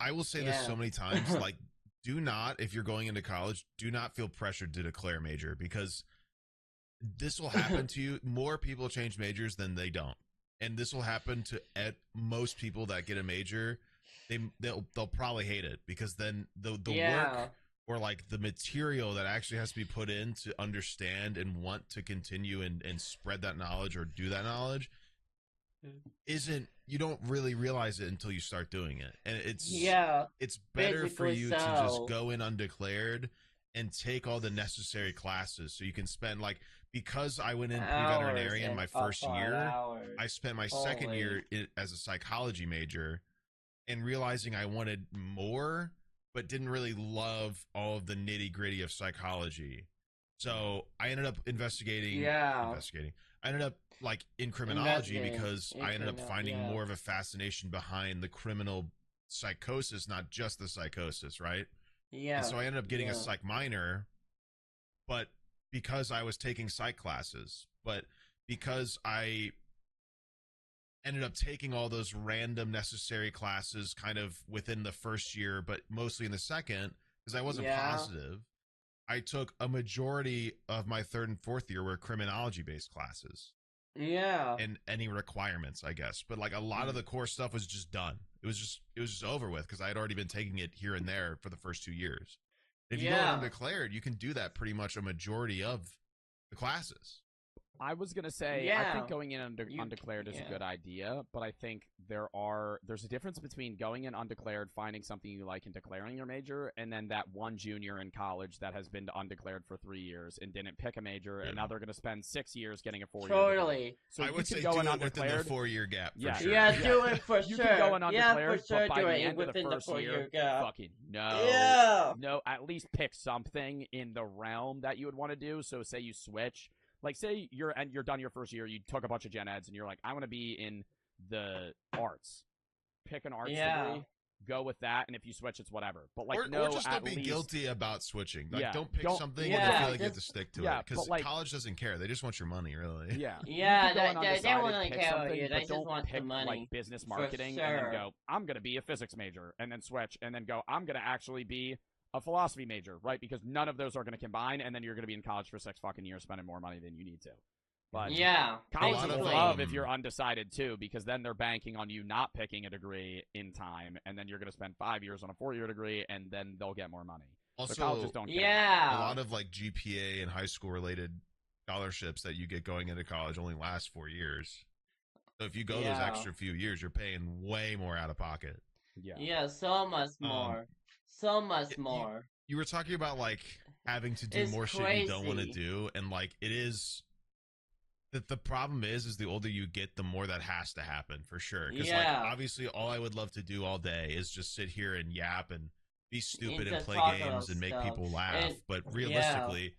I will say this so many times, like, do not, if you're going into college, do not feel pressured to declare a major, because this will happen to you. More people change majors than they don't. And this will happen to most people that get a major. They'll probably hate it, because then the work or like the material that actually has to be put in to understand and want to continue and spread that knowledge or do that knowledge you don't really realize it until you start doing it. And it's better for you to just go in undeclared and take all the necessary classes, so you can spend, like, because I went in pre-veterinarian my first year, I spent my second year as a psychology major, and realizing I wanted more but didn't really love all of the nitty-gritty of psychology. So I ended up investigating. I ended up like in criminology, because I ended up finding more of a fascination behind the criminal psychosis, not just the psychosis, right? Yeah. And so I ended up getting a psych minor, but because I was taking psych classes, but because I ended up taking all those random necessary classes kind of within the first year, but mostly in the second, because I wasn't positive. I took a majority of my third and fourth year were criminology based classes. Yeah. And any requirements, I guess. But like a lot of the core stuff was just done. It was just over with, because I had already been taking it here and there for the first 2 years. If you go undeclared, you can do that pretty much a majority of the classes. I was going to say, I think going in undeclared is a good idea, but I think there's a difference between going in undeclared, finding something you like, and declaring your major, and then that one junior in college that has been undeclared for 3 years and didn't pick a major, and now they're going to spend 6 years getting a 4-year degree. So I would say do it within the 4-year gap, for sure. Yeah, do it for sure. You can go in undeclared, but by the end of the first year, fucking no, at least pick something in the realm that you would want to do. So say you switch. Like, say you're done your first year, you took a bunch of gen eds, and you're like, I want to be in the arts. Pick an arts degree, go with that, and if you switch, it's whatever. But like, or just don't be guilty about switching. Like, don't pick something and feel like you have to stick to it, because college doesn't care. They just want your money, really. Yeah, they don't really care about you. They just want the money. Like business marketing, and then go, I'm gonna be a physics major, and then switch, and then go, I'm gonna actually be a philosophy major, right? Because none of those are going to combine, and then you're going to be in college for 6 fucking years spending more money than you need to. But colleges will love if you're undecided too, because then they're banking on you not picking a degree in time, and then you're going to spend 5 years on a 4-year degree, and then they'll get more money. Also, So colleges don't care. Yeah. a lot of like GPA and high school related scholarships that you get going into college only last 4 years. So if you go those extra few years, you're paying way more out of pocket. Yeah. Yeah, so much more. So much more. You were talking about like having to do It's more shit you don't want to crazy. do, and like it is. The problem is the older you get, the more that has to happen for sure. Because like obviously, all I would love to do all day is just sit here and yap and be stupid and just play talk games about and make stuff. people laugh. And- But realistically,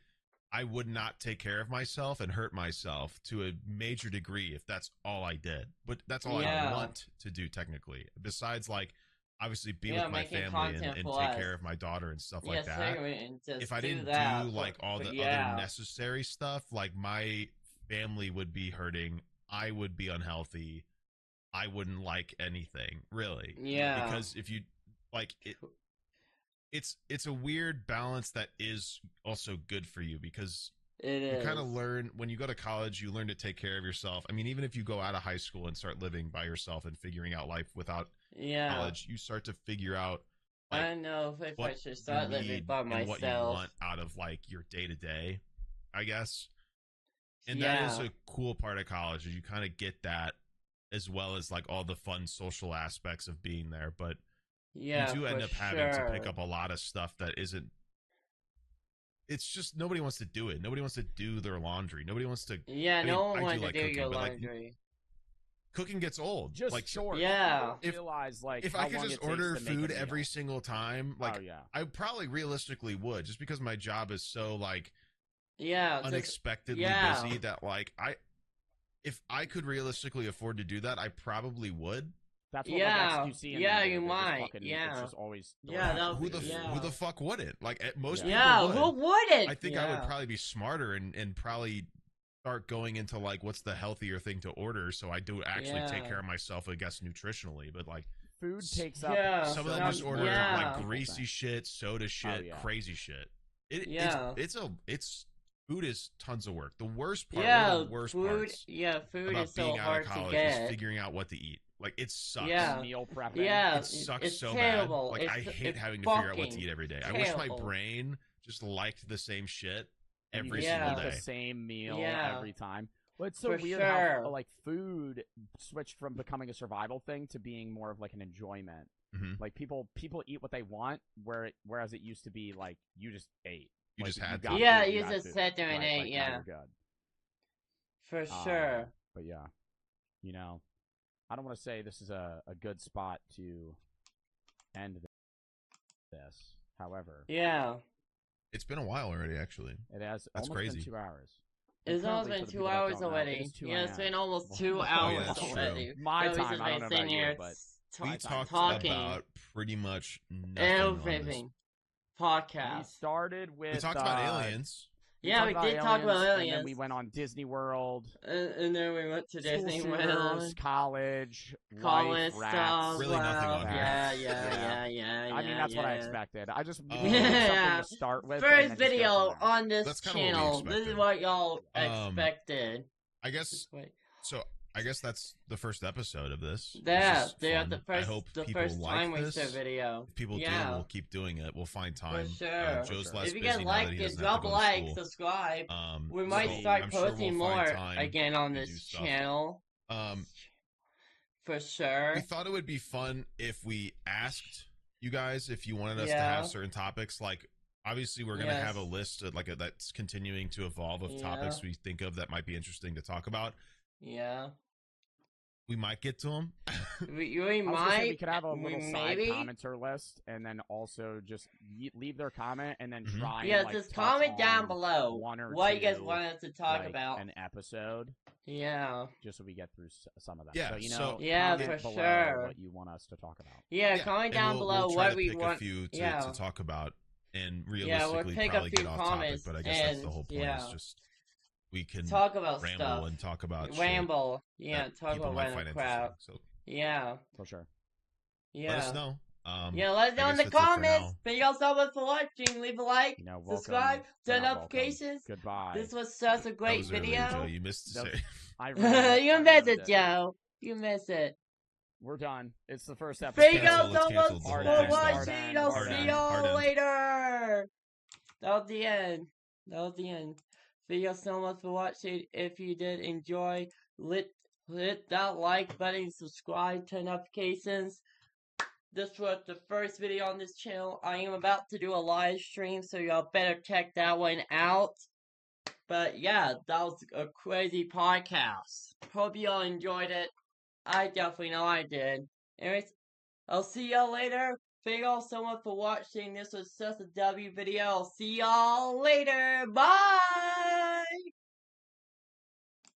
I would not take care of myself and hurt myself to a major degree if that's all I did. But that's all I want to do technically. Besides, like, obviously be with my making family and content take for us. care of my daughter and stuff like that. And just If I didn't that, do like all the other necessary stuff, like my family would be hurting, I would be unhealthy, I wouldn't like anything really. Yeah. Because if you like it, it's a weird balance that is also good for you, because you kind of learn when you go to college, you learn to take care of yourself. I mean, even if you go out of high school and start living by yourself and figuring out life without college, you start to figure out like, I don't know if I should start living by myself. and what you want out of like your day to day, I guess. And that is a cool part of college, is you kind of get that, as well as like all the fun social aspects of being there. But you do end up having to pick up a lot of stuff that isn't. It's just nobody wants to do it. Nobody wants to do their laundry. Nobody wants to. No one wants to like do cooking, your like, laundry. cooking gets old. Just like short. If I could just order food every single time, like I probably realistically would, just because my job is so like unexpectedly busy that like if I could realistically afford to do that, I probably would. That's what like, you see in you might. It's just always who the fuck wouldn't? Like most people would. Who wouldn't? I think I would probably be smarter and probably start going into like what's the healthier thing to order, so I do actually take care of myself, I guess, nutrtionally. But like food takes up some of them just order like greasy shit, soda shit, crazy shit. It's food is tons of work. The worst part, one of the worst parts food about is so being out hard of college to get. is figuring out what to eat. Like it sucks. Meal prepping. It sucks so terrible. bad. Like I hate having to figure out what to eat every day. I wish my brain just liked the same shit every single day. The same meal every time. Well, it's so weird how like food switched from becoming a survival thing to being more of like an enjoyment. Like people eat what they want, whereas it used to be like you just ate. You like, just had to. You just sat there and ate. Like, good. For sure. But yeah, you know, I don't want to say this is a good spot to end this. However, it's been a while already. Actually, it has almost been crazy. 2 hours. It's almost been 2 hours already. It's been almost 2 hours already. My time, I don't know about you, but we talked about pretty much nothing. Podcast. We started with. We talked about aliens. We did talk about aliens. And then we went on Disney World. And then we went to Disney World. College life, stuff. Rats. Really nothing on here. I mean, that's what I expected. I just something to start with. First video on this channel. This is what y'all expected. I guess so. I guess that's the first episode of this. The first, I hope the people first like time this. waster video. If people do, we'll keep doing it. We'll find time. For sure. Joe's less if you busy guys now like that he it, doesn't have drop to a go to like, school. subscribe. We So might start I'm sure posting we'll find more time again on to this do stuff. channel. For sure. We thought it would be fun if we asked you guys if you wanted us to have certain topics. Like, obviously, we're going to have a list of, that's continuing to evolve of topics we think of that might be interesting to talk about. Yeah. We might get to them. we might. We could have a little side commenter list, and then also just leave their comment, and then try. And, just comment down below one or what two, you guys want us to talk about. An episode. Yeah. Just so we get through some of them. Yeah. So, you know, for sure. What you want us to talk about. Yeah. Comment down below what we want. We'll try to pick a few to talk about, and realistically we'll probably get off topic. But I guess that's the whole point. Is just. We can talk about ramble stuff. And talk about ramble. Talk about random crap. So. For sure. Let us know. Let us know in the comments. Thank y'all so much for watching. Leave a like, subscribe, turn notifications. Goodbye. This was such a great video. Joe. You missed to say. You missed it, Joe. You missed it. We're done. It's the first episode. Thank y'all so much for watching. I'll see y'all later. that was the end. That was the end. Thank you so much for watching. If you did enjoy, hit that like button, subscribe, turn notifications. This was the first video on this channel. I am about to do a live stream, so y'all better check that one out. But yeah, that was a crazy podcast. Hope y'all enjoyed it. I definitely know I did. Anyways, I'll see y'all later. Thank y'all so much for watching. This was just a W video. I'll see y'all later. Bye!